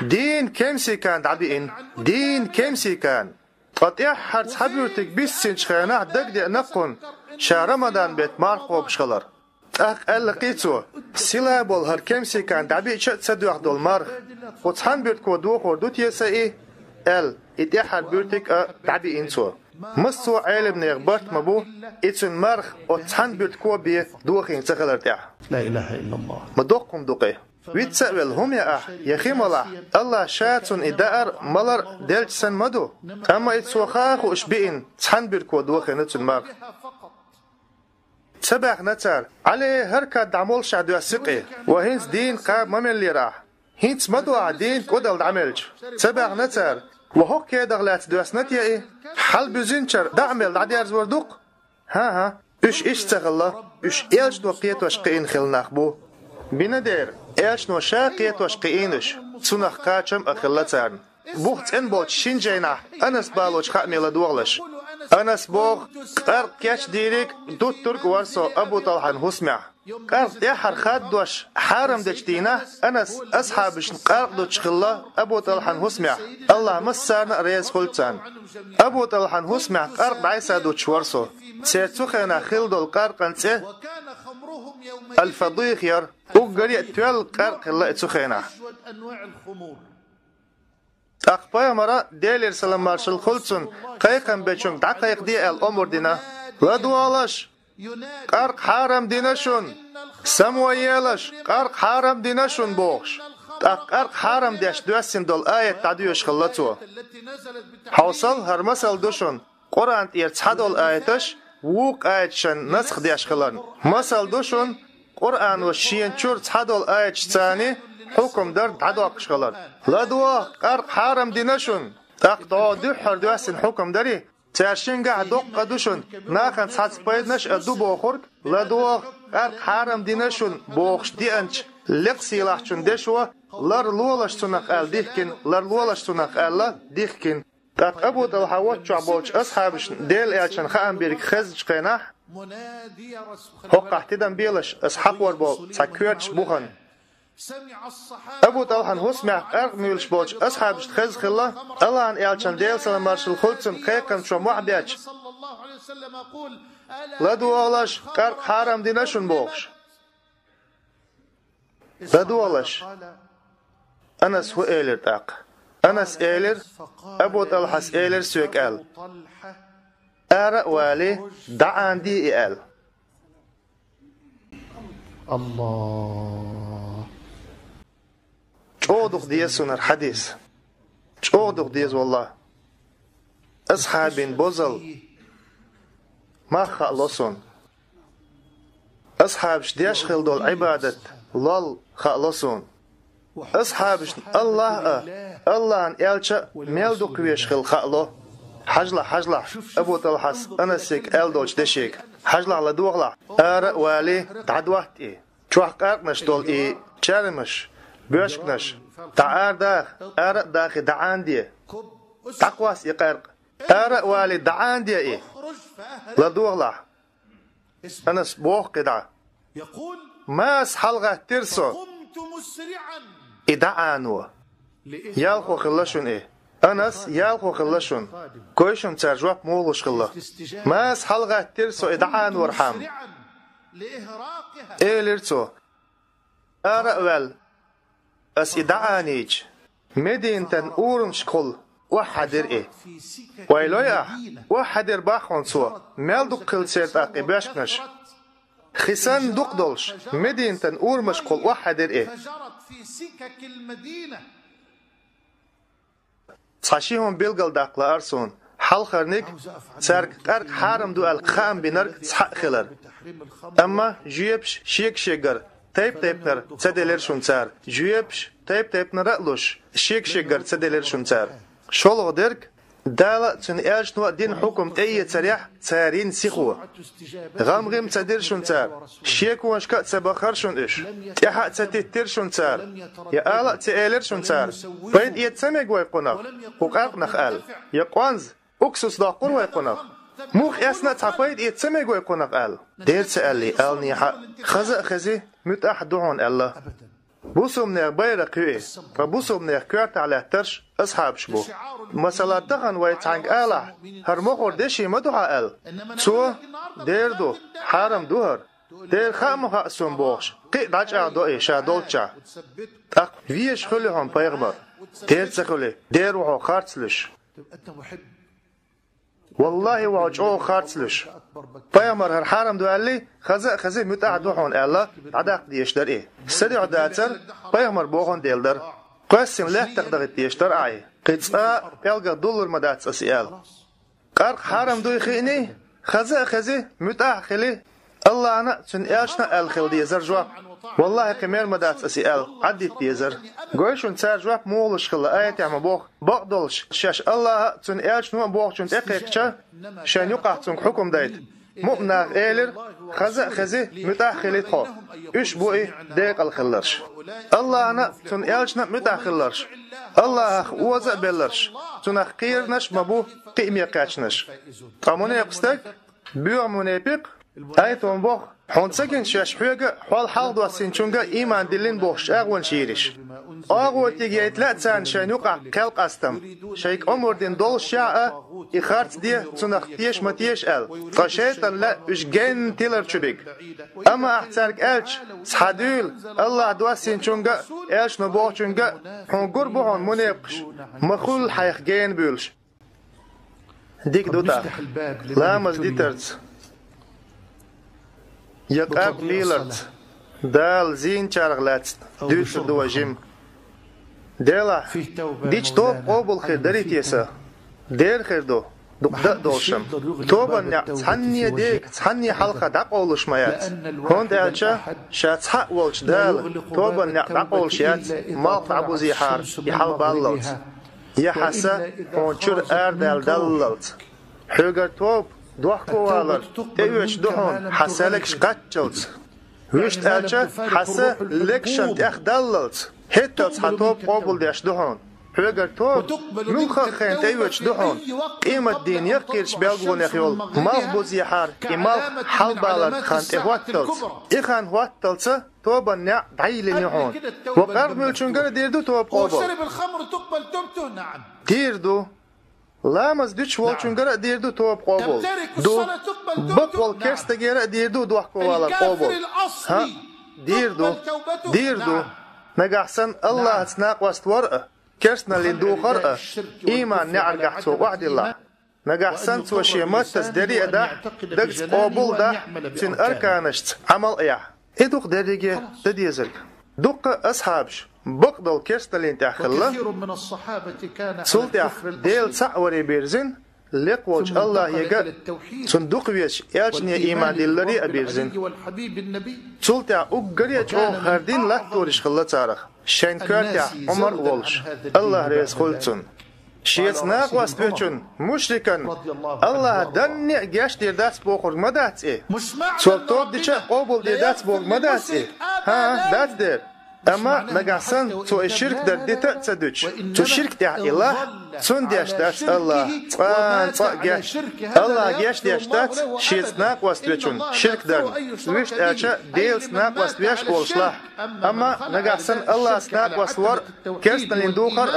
دين كمسي كان دعبين دين كمسي كان قد احر تحبيرتك بيسن شخيناح دقدق نقن شهر رمضان بيت مارخ وبشخلر أقل قيتو سيلا بول هر كمسي كان دعبي شت سدوح دول مارخ وتحن بيرتكو دوخ وردوت يسائي اتحر بيرتك دعبي انسو مصو عالم نيغبرت مبو اتسن مارخ وتحن بيرتكو بي دوخين تخلر تاع لا إله إلا الله مدوقكم دوقي ويتسأل هم يا يخيم الله شاتون إدار ملر دلج سن مدو أما إتسوخاخ وإشبئن تحن بيركو دوخي نتن مار سبع نتر عليه هركة دعمول شعدو السقي وهنس دين قاب ممن اللي راح هنس مدو عدين كودل دعملج سبع نتر وهو كيدغ لات دوس نتيا حل بزنشر دعمل دعدير زوردوق ها إش تغلا إش إيش دوقيت وشقين خل نخبو بندير إيش نوشاقيت وشقينش تسنخ قاچم أخلتان بوخت إن بوت شنجينا أنس بالوش خامل دوغلش أنس بوغ قرق كاش ديريك دوت ترك ورسو أبو طلحان هسمع قرق يحر خاد دوش حارم دجتينا أنس أصحابش قرق دوش خلا أبو طلحان هسمع الله مسارنا ريز خلتان أبو طلحان هسمع قرق عيسى دوش ورسو سيرتوخينا خلدو القرق انتي الفضيخ ير وقرية توال قرق الله اتوخينا أقبايا مرا ديلير سلام مارشل خلصن قيقن بيشون دقيق دي الأمور دينا ودوالش قرق حارم دينشون سمويلش قرق حارم دينشون بوش قرق حارم ديش دوسين دول آية تعديوش خلطو حوصل هرمسل دوشون قرآن يرتحدول آيتش ووق آيتشن نسخ ديش خلان مسل دوشون قرآن وشين چور تحدول آيتش تاني حكم درد عدوك شغلان لا دوا قرق حارم دينشون تقطع دوحر دوسين حكم داري ترشين قاعد دوق دوشون ناخن ساعت بايدنش ادو بوخورك لا دوا قرق حارم دينشون بوخش دي انش لقسي لاحشون دشوا لار لولش تنق ال ديخكن لار لولش تنق ال ديخكن تق ابو طلحه شعبوش اصحابش ديل ايشن خام بيرك خزج قيناح حق احتدم بيلش اصحاب وربو تسكيرتش بوخن أبو طلحان هسمع قرق ميلش بوش أصحابش تخز خلا الله أن إعلشان ديل سلام مارشل خلصن قيقن شو معبياتش لا دوالش قرق حارم دينشون بوش لا دوالش أنس هو إيلر تاق أنس إيلر أبو طلحس إيلر سويك آل أرق والي دعان دي آل الله چودق ديز سنر حديث چودق ديز والله أصحابين بوزل ما خلصون أصحابش ديش خلدول عبادة لول خلصون أصحابش الله أن إلشا ميلدو كويش خلو حجلة أبو طلحس أنسيك ألدوش دشيك حجلة لدوغلة أرق والي تعدوات إيه چوح قرقنش دول إيه چرمش بيشكنش تعار داخ أرق داخي دعان دي تقواس يقرق أرق والي دعان دي إيه لدوغلة أنس بوخ قدع ماس حلقة ترسو إدعانو يالخو خلشون إيه أنس يالخو خلشون كويشون ترجواب مولوش خلا ماس حلقة ترسو إدعان ورحم إيه لرتو أرق وال أس إدعانيج مدينتن أورمش كل وحدر إيه ويلويا وحدر باخون سوا مالدو كل سيرت أقي باشكنش خسان دقدلش مدينتن أورمش كل وحدر إيه صحشيهم بيلقل داقلا أرسون حل خرنك سارك قرق حارم دو الخام بنرك تسحق خلر أما جيبش شيك شيقر تيب نر تدلر شنتار جيبش تيب نرقلوش شيك شيقر تدلر شنتار شولو درك دالا تن ايش نوع دين حكم اي تريح تارين سيخو غم تدير شنتار شيك واشكا تبخر شن اش تحق تتتر شنتار يا آلا تأيلر شنتار بيد يتسمق ويقنخ وقاق نخال يقوانز اكسس داقور ويقنخ موخ اسنا تحقيد يتسمق ويقنخ آل دير تألي آل نيحا خزي متأح دعون الله بوسوم نير بيرق يوئي فبوسوم نير كوارت على ترش أصحاب شبو مسألة تغن ويتعنق آله هر مخور ديشي مدوها آل سو دير دو حارم دوهر دير خامو خاصون بوخش قي داجع دوئي شا دولتشا اق ويش خليهم بيغمر دير تخلي دير وحو خارتلش والله وعجو خارتلش بيامر هر حارم دو قال لي خزي متقع دوحون الله عداق ديش در ايه سريع داتر Paymar boğan değildir. Qasim lehtiqdağıt diyiştir ay. Qitsa elga dollar madats asiyal. Qarq haram duyxini, khazi mutakhili. Allah'ına tün elçna el-khil diyezir cevap. Wallahi qimar madats asiyal. Addit diyezir. Goyşun tsar cevap muğluş qılla ayet yama boğ. Baqdolş şaş Allah'a tün elçnu boğ çün eqiqça. Şan yuqah tün hukum dayt. Mu'mnaq elir, khazi mutakhili txo. Üç bu'i deyq al-khillarş. Allah'ına tün elçna mutakhillarş. Allah uza bellarş. Tün qirnaş mabu qimiya qaçnaş. Amune yaqstak, biyo munepik, ayton boq. Honsakin şaşhuga hal haldu asinchunga iman dilin boş ağwan şiriş. Ağwati geytlat san şanuqa qalqastam. Şeyk umurdin dol şa'a ikhart diye tunaqtiyeş matiyeş el. Qashaytan la üjgen tiler çubik. Ama ahtark elç sadül Allah dua sinchunga elç no bochunga hongur bohon muneqsh. Makhul hayxgen bülş. Dik duta. Lamaz diterts. Yaqaq lilert. Dal zin charglat. Düs duwajim. Dela. Dich top qobul khidrit yesa. Der khirdo. Duqda dolsham. Toban ya tsanniye dek tsanni halqa daq oluşmayat. Hond elcha shatha wolch dal. Toban ya daq olshat. Mal abu zihar. Yahal ballot. Yahasa onchur erdal dallalt. Hugar top دوحكوالر ايوش دهون حسالك شقاتشلت ويشت الچا حسا لكشنت اخدللت هتلت حطوب قبل ديش دهون حلقر توب ملخا خين ايوش دهون قيمة دين يقيرش بيلغون يخيول مالخ بوزيحار امالخ حلبالر خانت اهواتلت اخان هواتلت توبا نع دعيل نيحون وقرب ملچونگر ديردو توب قبل وشرب الخمر تقبل توبته نعم ديردو لامز ديش والچونگر ديردو توب قبول دو بقول كرستگير ديردو دوح قوالا قبول ها ديردو نجحسن الله تناق واستور كرسنا لندو خرق إيمان نعرق حتو وعد الله نجحسن توشي متس دري أدا دقت قبول دا تن أركانشت عمل إياه إدوق دريجي تديزرك دوق أصحابش بقدل كرستلين تأخلا سلطة ديل سعوري بيرزن لقوش الله يقا صندوق ويش يالشني إيمان دلري أبيرزن سلطة أقريج أو خردين لا تورش خلا تارخ شين كارتع عمر والش الله ريس خلطن شيس ناقواس بيچون مشركن الله دني جاش دير داس بوخور مدات إيه سلطة ديشا قبول دير داس بوخور مدات إيه ها دات دير أما نجحسن تو الشرك در ديتا تدوش تو شرك تاع الله تون ديش داس الله تان جاش الله جاش ديش داس شيز ناق واستويشون شرك در ويش أشا ديل سناق واستويش أولشلا أما نجحسن الله سناق واستور كرستن لندوخر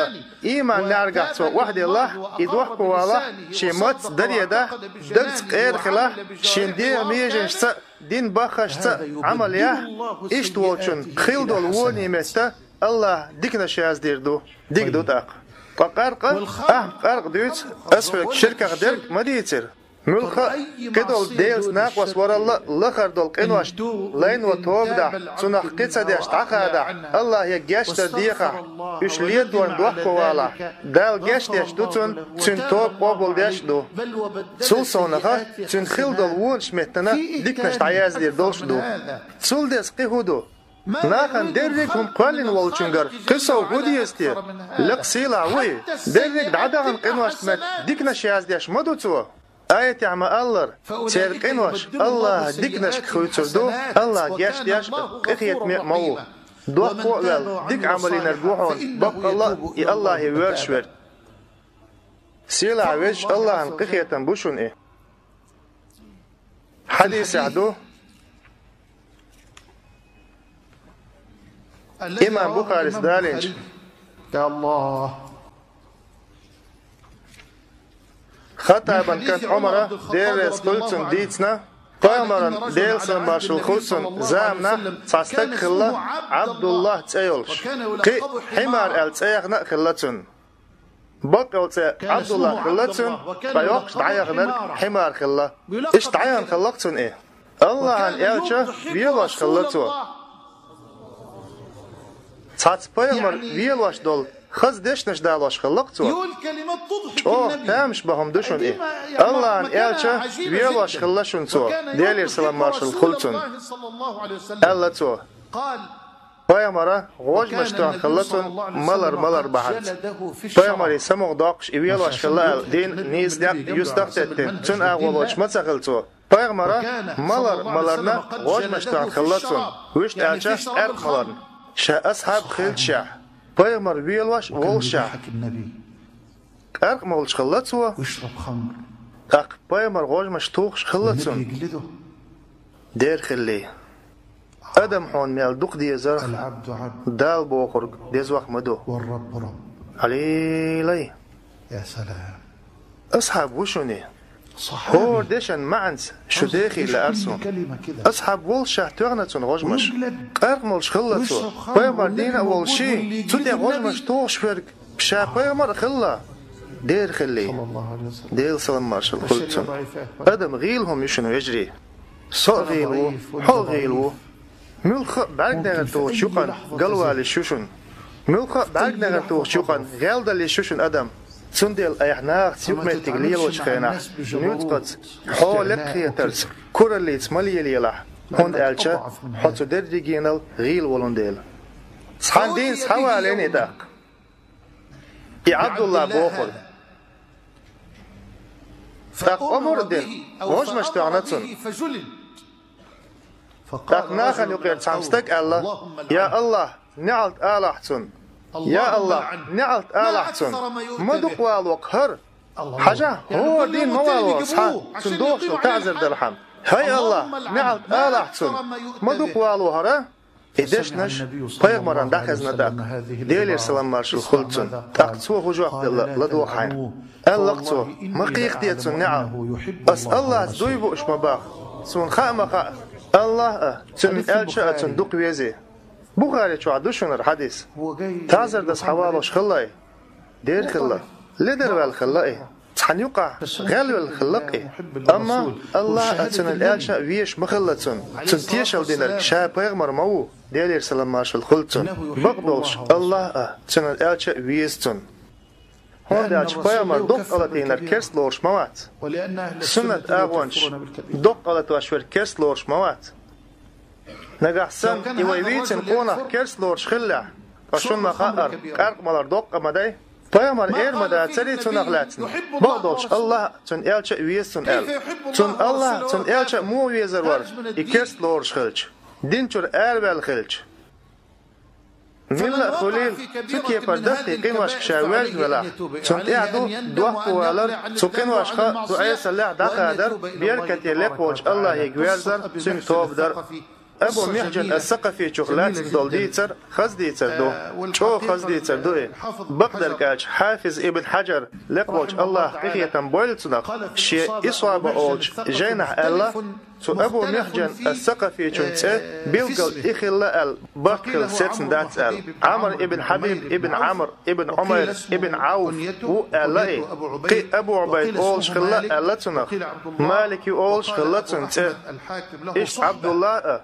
إيمان نرجع تو واحد الله يدوح قوالا شيمات دري ده درس غير خلا شندي ميجنش دين بخشت عمليه إيش توچون خيل دول وني مستا الله ديكنا شاز ديردو ديك دوتاق فقرق قرق دوت أسفلك شركة درك ما ديتر ملخا كدول ديلس ناقوس ور الله لخر دول قنواش لين وتوب دا سنخ قصة ديش تاقادا الله يجاش تديخا إش ليد دون دوحكو والا دال جاش ديش دوتون تن توب قبول ديش دو سول سونخا تن خيل دول وون شمتنا ديكنش تعياز دير دولش دو سول ديس قيهودو ناخن دريكم قوالين والچونگر قصة وغودي يستير لقسيلا وي دريك دعداغن قنواش تمت ديكنش ياز ديش مدو تو آية عما الله تير قنواش الله ديكنش خويتردو الله جاش ديش قخيت مو دوح قوال ديك عملين الروحون بق الله يا الله يورشور سيلا عويش الله عن قخيتا بوشون ايه حديث عدو إمام بخاري سدالينج يا الله خطابا كانت عمره ديرس قلتن ديتنا قامرا ديلسن مارشل خلصن زامنا تستك خلا عبد الله تأيولش قي حمار التأيغنا خلتن بقى عبد الله خلتن بيوقش دعيغنا حمار خلا إيش دعيغن خلقتن إيه الله عن إلشة بيلاش خلتوا تصات بيغمر ويلواش دول خز ديش نش دالواش خلقتوا يقول كلمات تضحك النبي تامش بهم دوشون إيه الله أن إلشا ويلواش خلشون تو ديالير سلام مارشل خلتون الله تو قال بيغمرة غوج مشتوان خلتون ملر بعد بيغمر يسمو داقش ويلواش خلال دين نيز داق يستفتتين تن أغولوش متسخلتوا بيغمرة ملرنا غوج مشتوان خلتون ويشت ألشا أرق ملرن شا أصحاب خيل شا بيغمر ويلواش غول شا أرق مولش خلتوا ويشرب خمر أق بيغمر غوج مشتوخش خلتون يجلده دير خلي أدم حون ميال دوق دي زرخ العبد عبد دال بوخرق ديز وقت مدو والرب رب علي يا سلام أصحاب وشوني صحابي هو ديشن معنس شو داخل لأرسون كلمة كده أصحاب والشاه تغنتون غجمش أرملش خلتو بيمر دينا أول شي تودي غجمش توش فرق بشا بيمر خلا دير خلي صلى الله عليه وسلم دير سلام مارشل خلتون أدم غيلهم يشنو يجري صق غيلو حل غيلو ملخ بعد نغتو شوقن قلوا للشوشن ملخ بعد نغتو شوقن غالدا للشوشن أدم سندل أيحناق سيوكمل تقليل وشخينا نيوتقت حولك خيترس كورليت مالي ليلح هند ألشا حتو درجينال غيل ولنديل صحاندين صحوا علينا داق عبد الله بوخل تاق أمر الدين وش مشتعنتون تاق ناخن يقير تامستك الله يا الله نعلت آلحتون يا الله نعلت آلحتون مدق والوق هر حاجة هو دين موالو صحا صندوق تعزر درحم هاي الله نعلت آلحتون مدق والو هر إدش نش بيغمران داخزنا داق ديلير سلام مارشل خلتون تاقتسوه هجوق لدو حين اللقتو مقيق ديتون نعم أس الله دويبو إش مباخ سون خاء مقاء الله تن ألشاء تندوق ويزي بخاري شو عدوشون الحديث تعزر دس حوالوش خلاي دير خلا لدر والخلاي تحنيقع غالب الخلقي أما الله تن الألشاء ويش مخلتون تن تيشل دين الكشاء بيغمر مو دير سلام مارشل خلتون بقدولش الله تن الألشاء ويستون هون داش بيغمر دق على الكرس لورش موات سنة أغوانش دق على تواشور كرس لورش موات نجحسن يويبيتن قونا كرس لورش خلع عشان ما خاطر كارك مالر دق مداي بيغمر مدا تري تنغلاتن بقدولش الله تن إلش ويستون تن الله تن إلش مو ويزر ور كرس لورش خلج دينشور أربل خلج ملا خليل تكي فردختي قيمش كشاواج ولا تنت اعدو دوح والر سكن واشخا تعيس الله دخادر بيركت يلق وجه الله يجوازر سن توب در ابو محجن الثقفي شغلات دولديتر خزديتر دو شو خزديتر دو بقدر كاج حافظ ابن حجر لق وجه الله قيقية بولتنق شيء إصاب أولج جينح الله تو أبو محجن الثقفي شنته بيلقل إخلا البقل ستن دات عمر ابن حبيب ابن عمر ابن عمر ابن عوف وألاي قي أبو عبيد أولج خلا ألتنق مالك أولج خلتنته إيش عبد الله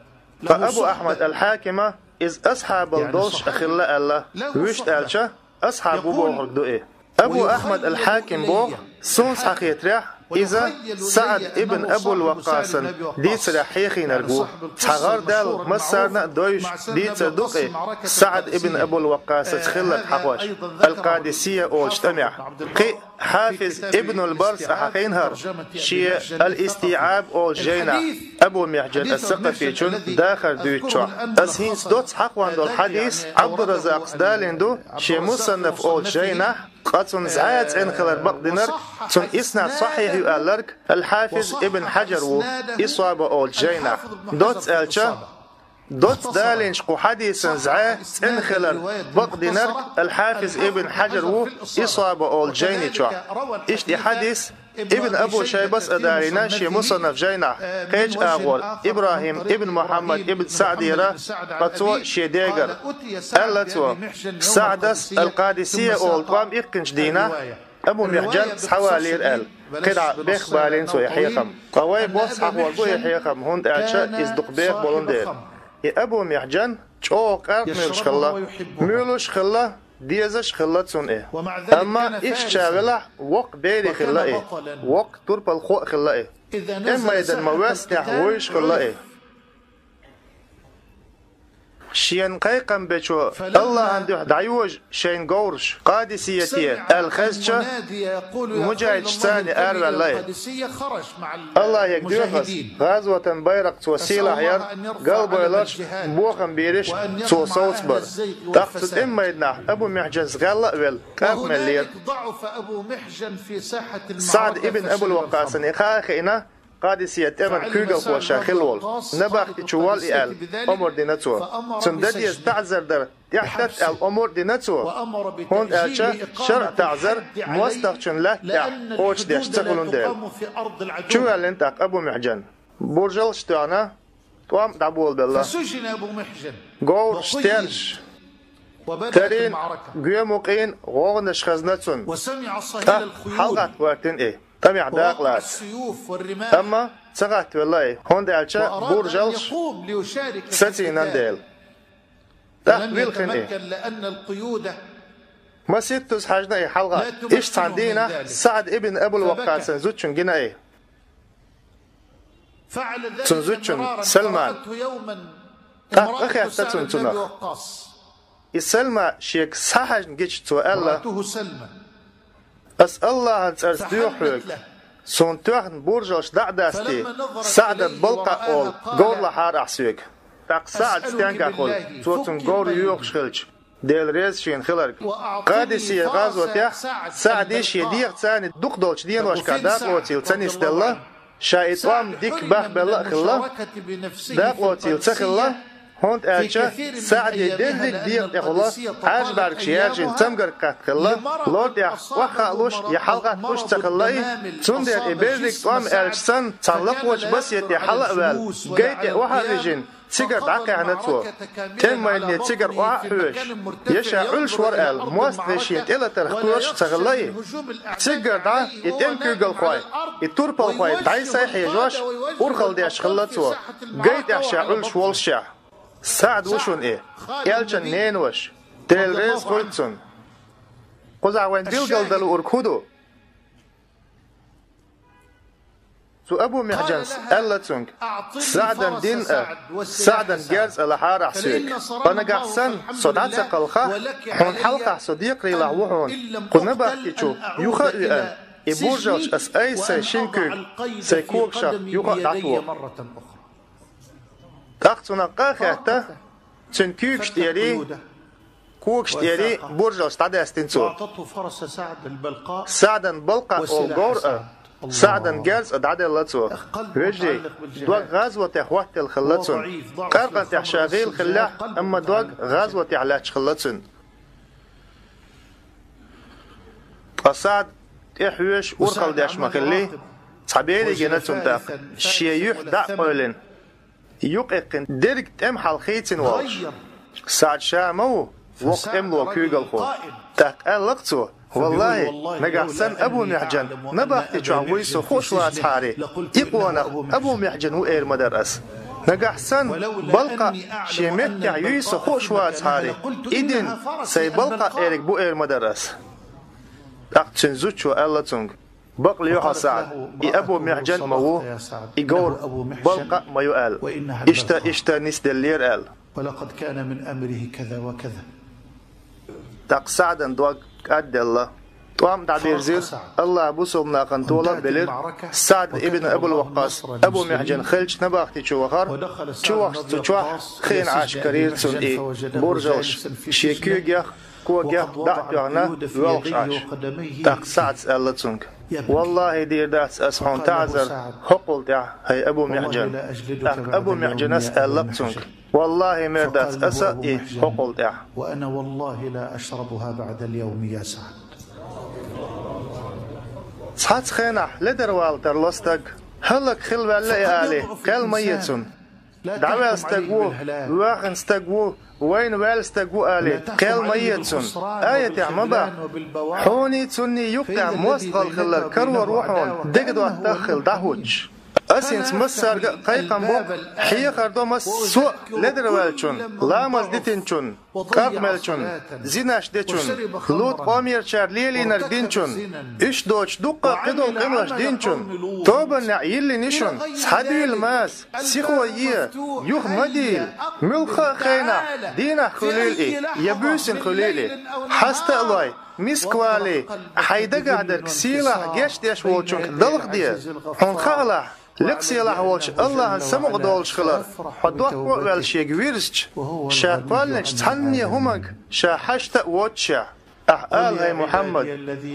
فأبو أحمد الحاكمة إذ أصحاب الدولش أخلا الله ويشت ألشا أصحابه بوغر دوئي أبو أحمد الحاكم بوغ سونس حقيت ريح إذا سعد ابن أبو الوقاص دي سلاحيخي نرجو تغار دال مسارنا دويش دي تدقي سعد ابن أبو الوقاص تخلت حقوش القادسية أوجتمع قي حافظ ابن البرس أحقينهر شيء الاستيعاب أوجينا أبو محجن الثقفي داخل دويتشو أسهينس دوت حقوان دول حديث عبد الرزاق دالندو شيء مصنف أوجينا قاتون زعات إن خلال بقدنر تون إسناد صحيح يقالرك الحافظ ابن حجر و إصابة أول جينا دوت ألشا دوت دالينش قو حديث زعات إن خلال بقدنر الحافظ ابن حجر و إصابة أول جيني شو إشتي حديث ابن أبو شيبس أدارينا شي مصنف جينا قيج أغول إبراهيم ابن محمد ابن سعديرة قطوة شي ديگر ألتو سعدس القادسية أولطوام إقنش دينا أبو محجن حوالير قدع بيخ بالين سو يحيقم قوي بوس حقوال بو يحيقم هند أعشاء إزدق بيخ بولندير أبو محجن جوق ملش خلا ملوش خلا ديزش خلا تون إيه أما إيش شاغلة وق بيري خلا إيه وق ترب الخوء خلا إيه إما إذا مواسطح ويش خلا إيه شين قيقم بشو الله عنده دعيوج شين قورش قادسيتي الخزشة مجاهد ثاني أربع الله الله يقدرخس غزوة بيرق توسيلة حيار قلب يلش بوخم بيرش تو صوصبر تقصد إما يدنح أبو محجن غلا ويل كاكمل لير سعد ابن أبو الوقاص إخاخينا قادسية أمن كوغل خوشا خلول نباخ تشوال إيال أمور ديناتو سندد يستعزر در يحتت الأمور ديناتو هون أشا شرع تعزر موستخشن له أوش ديش تقولون ديل شو هالنتاق أبو محجن برجل شتانا توام دعبول بالله فسجن أبو محجن قور شتيرش ترين قيموقين غورنش خزنتون وسمع صهيل الخيول حلقة وقتين إيه تمع داقلات أما سقط والله هون دالشا برجلش ستين ديل لم يتمكن لأن القيود ما ستوس حاجنا إيه حلقة إيش تاندينا سعد ابن أبو الوقاص زوجن جنا إيه فعل ذلك مرارا سلمان يوما أخي أستاذ تنخ السلمى شيك صحن جيش تو الله سلمى أس الله أرسلوحك سون توحن برجوش دعداستي سعد بلقى أول قول لحار أحسوك تاق سعد ستانكا خل توتن قول يوخ شخلش ديل ريز شين خلرك قادسية غازوة يح سعديش يدير تاني دوق دولش دين واش كاداق وتيل تاني ستلا شايطوام ديك باه بلا خلا داق وتيل تخلا هونت أشا سعد يدلك دير إخلا عاج بارك شياجين تمجر كاتخلا لورد يح وخالوش يحلقة وش تخلاي تندر إبرك توام ألشسن تنلق وش بس يتحلق وال جيت وحرجين تيجر دعك عنتو كم وين تيجر وحوش يشع علش ورقل موستشيت إلى ترخوش تخلاي تيجر دع يتم كوجل خوي يتوربل خوي دعي سايح يجوش أرخل ديش خلتو جيت يشع علش والشع سعد وشون إيه يالشن نينوش تيل ريز قلتون قزع وين ديل قلدلو أركودو سو أبو محجنس ألتونك سعدا دين سعدا جالس الحار حسيك بنقحسن صدعت قلخة حون حلقة صديق ريلا وحون قلنا باكيشو يوخا إيان إبورجوش أس أي سيشينكوك سيكوكشا يوخا دعتو تاختنا قاخته تنكوكش ديري كوكش ديري برجوش تعداستنسو وأعطته فرس سعد البلقاء سعدا بلقى أو سعدا جالس أدعى اللتو رجي دوق غازوة تحوات الخلتون قرقا تحشاغيل خلاح أما دوق غازوة تحلاش خلتون أسعد إحوش أرقل داش مخلي صحبيلي جنتون تاق شيوح دع قولين يقعقن درك تم حلقيتين والش سعد شامو وقت املو كيغل خو تاق ألقتو والله نقحسن أبو محجن نباختي جعويسو خوش واتحاري إقوانا أبو محجن وإير مدرس نقحسن بلقى شيمت يعيسو خوش واتحاري إدن سي بلقى إيرك بو إير مدرس أقتنزوچو ألتونغ بقل يوحى سعد أبو محجن موو إيقور بلقى ما يقال إشتا نسدلير قال ولقد كان من أمره كذا وكذا تاق سعدا دوق أدى الله توام تعبير زير الله بوصلنا قنطولة بلير سعد ابن أبو الوقاص أبو محجن خلج نباختي شوخر شوخ خين عاش كرير سن إيه برجوش شيكيوغيخ كوغيخ دعجوغنا ووخش عاش تاق سعد سألتونك والله دير داس أسحون تعزر حقل دع هي أبو محجن تاق أبو محجن أسألتونك والله مردات أسا إيه حقل دع وأنا والله لا أشربها بعد اليوم يا سعد صحات خينح لدر والتر لستق هلك خل ولا آلي قال ميتون دعوة استقوو واخن استقوو وين وال استقوو آلي قال ميتون آية عمبا حوني توني يقع موسغل خلال كرو روحون دقدو أتدخل دهوج أسينس مسار قيقم بو حي خردو مس سو لدر والچون لامز ديتنچون قرق ملچون زيناش ديچون لوت قومير چار ليلي نر دينچون اش دوچ دوقا قدول قنواش دينچون توبن يلي نيشون صحديل ماس سيخويه يوخ مديل ملخا خينا دينا خليلي يبوسن خليلي حستا الله مسكوالي حيدا قادر كسيلا جيش ديش ووچون دلخ ديه هون خالا لقسيلا ووچ الله سمق دولش خلا حدوح وقال شيق ويرسج شاقالنش تحني همك شاحشتا ووچا أحقال هاي محمد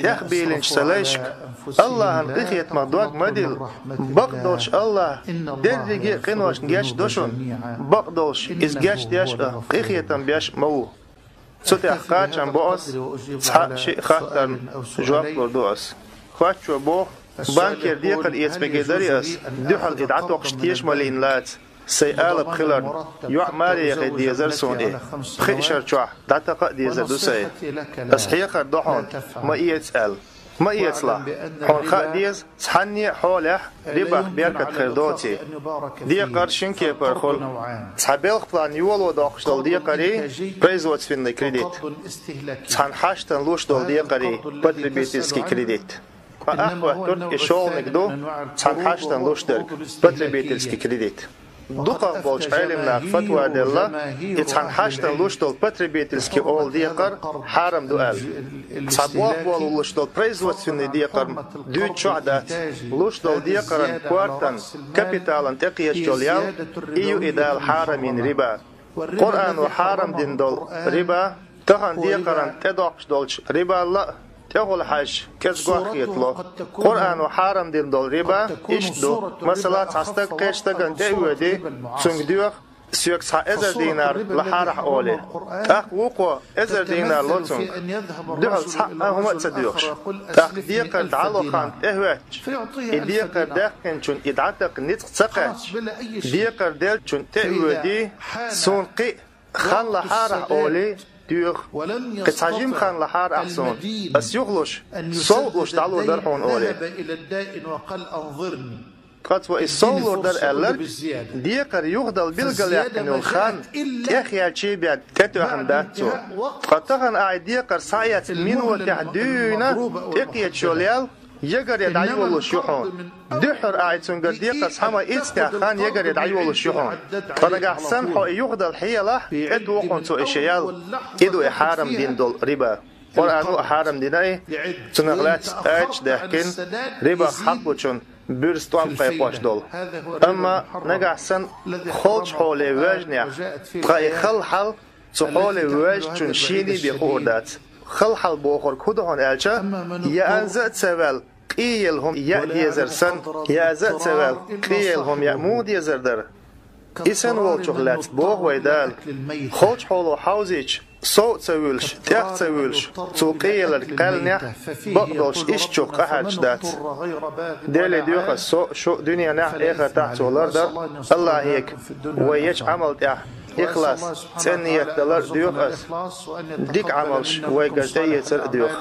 تخبيلنش سلايشك الله انقخيت مدوك مدل بقدوش الله درجي قنوش نجاش دوشون بقدوش إز جاش دياش انقخيتن بياش مو سوتي أحقاش عن بوس صحق شيء خاطر جواب لردوس خواتشو بو بانكير ديقل إيسبقيدري أس دوحل إدعاتو قشتيش مالين لات سيئال بخلر يعمالي يقي ديزر سوني خيشر چوح دعتقا ديزر دو سي أصحيقر دوحون ما إيتسأل ما يطلع هون خا ديز صحني حوله ربح بيركت خردوتي دي قرشين كي برخول صحبيل خبلان يول وداقش دول دي قري بريزوت فين كريديت صحن حاشتن لوش دول دي قري بطربيتسكي كريديت أخوة ترك إشول نقدو صحن حاشتن لوش درك بطربيتسكي كريديت دوقا بولش علمنا فتوى دللا يتحن حاشتن لوش دول بطربيتسكي أول دي قر حارم دوال صبواق بول لوش دول بريزوت فين دي قر دو شعدات لوش دول دي قرن كوارتن كابيتالن تقية جوليال إيو إدال حارمين ربا قرآن وحارم دين دول ربا تخن دي قرن تدوقش دولش ربا لا تقول حاج كذا يطلع قرآن وحارم دين دول ربا إشدو مثلا تصدق قشتكن تأودي سنجدوخ سيوك صح إزر دينار لحارح أولي أخ وقوة إزر دينار لطن دول صح هم تصدقش أخ ديقر دعالو خان إهواتش ديقر داخن چون إدعاتك نتق سقاش ديقر ديل چون تأودي سنقي خان لحارح أولي ديوخ قصاجيم خان لحار أحسن بس يغلش صوتش تعالو درحون أولي قطوة الصولور در ألرج ديقر يغدل بالقليقن والخان تأخيال شي بعد تتو حمداتو قطخن أعي ديقر سايات من وتحدينا تقيت شوليال يقر يدعي والله شيحون دحر أعي تنقر ديقر سحما إتستا خان يقر يدعي والله شيحون قرق أحسن حو يغدل حيالة إدو قنتو إشيال إدو إحارم دين دول ربا قرآنو إحارم ديناي تنغلات آج داحكين ربا حقو چون برستوان قيقوش دول أما نقع سن خلش حولي واجنع قاي خل حل تحولي واج چون شيني بيقوردات خل حل بوخور كودهون ألچا يا أنزات سوال قيلهم يا ديزرسن يا زات سوال قيلهم يا مو ديزردر إسن والشغلات بوغ ويدال خلش حولو حوزيش صوت سويلش تيخ سويلش توقيل القلنع بقدوش إشتوك أحد دات ديلي ديوخ شو دنيا نح إيخا تحت ولردر الله هيك ويش عمل تيح إخلاص تنية دلار ديوخ ديك عملش ويقرتي يتر ديوخ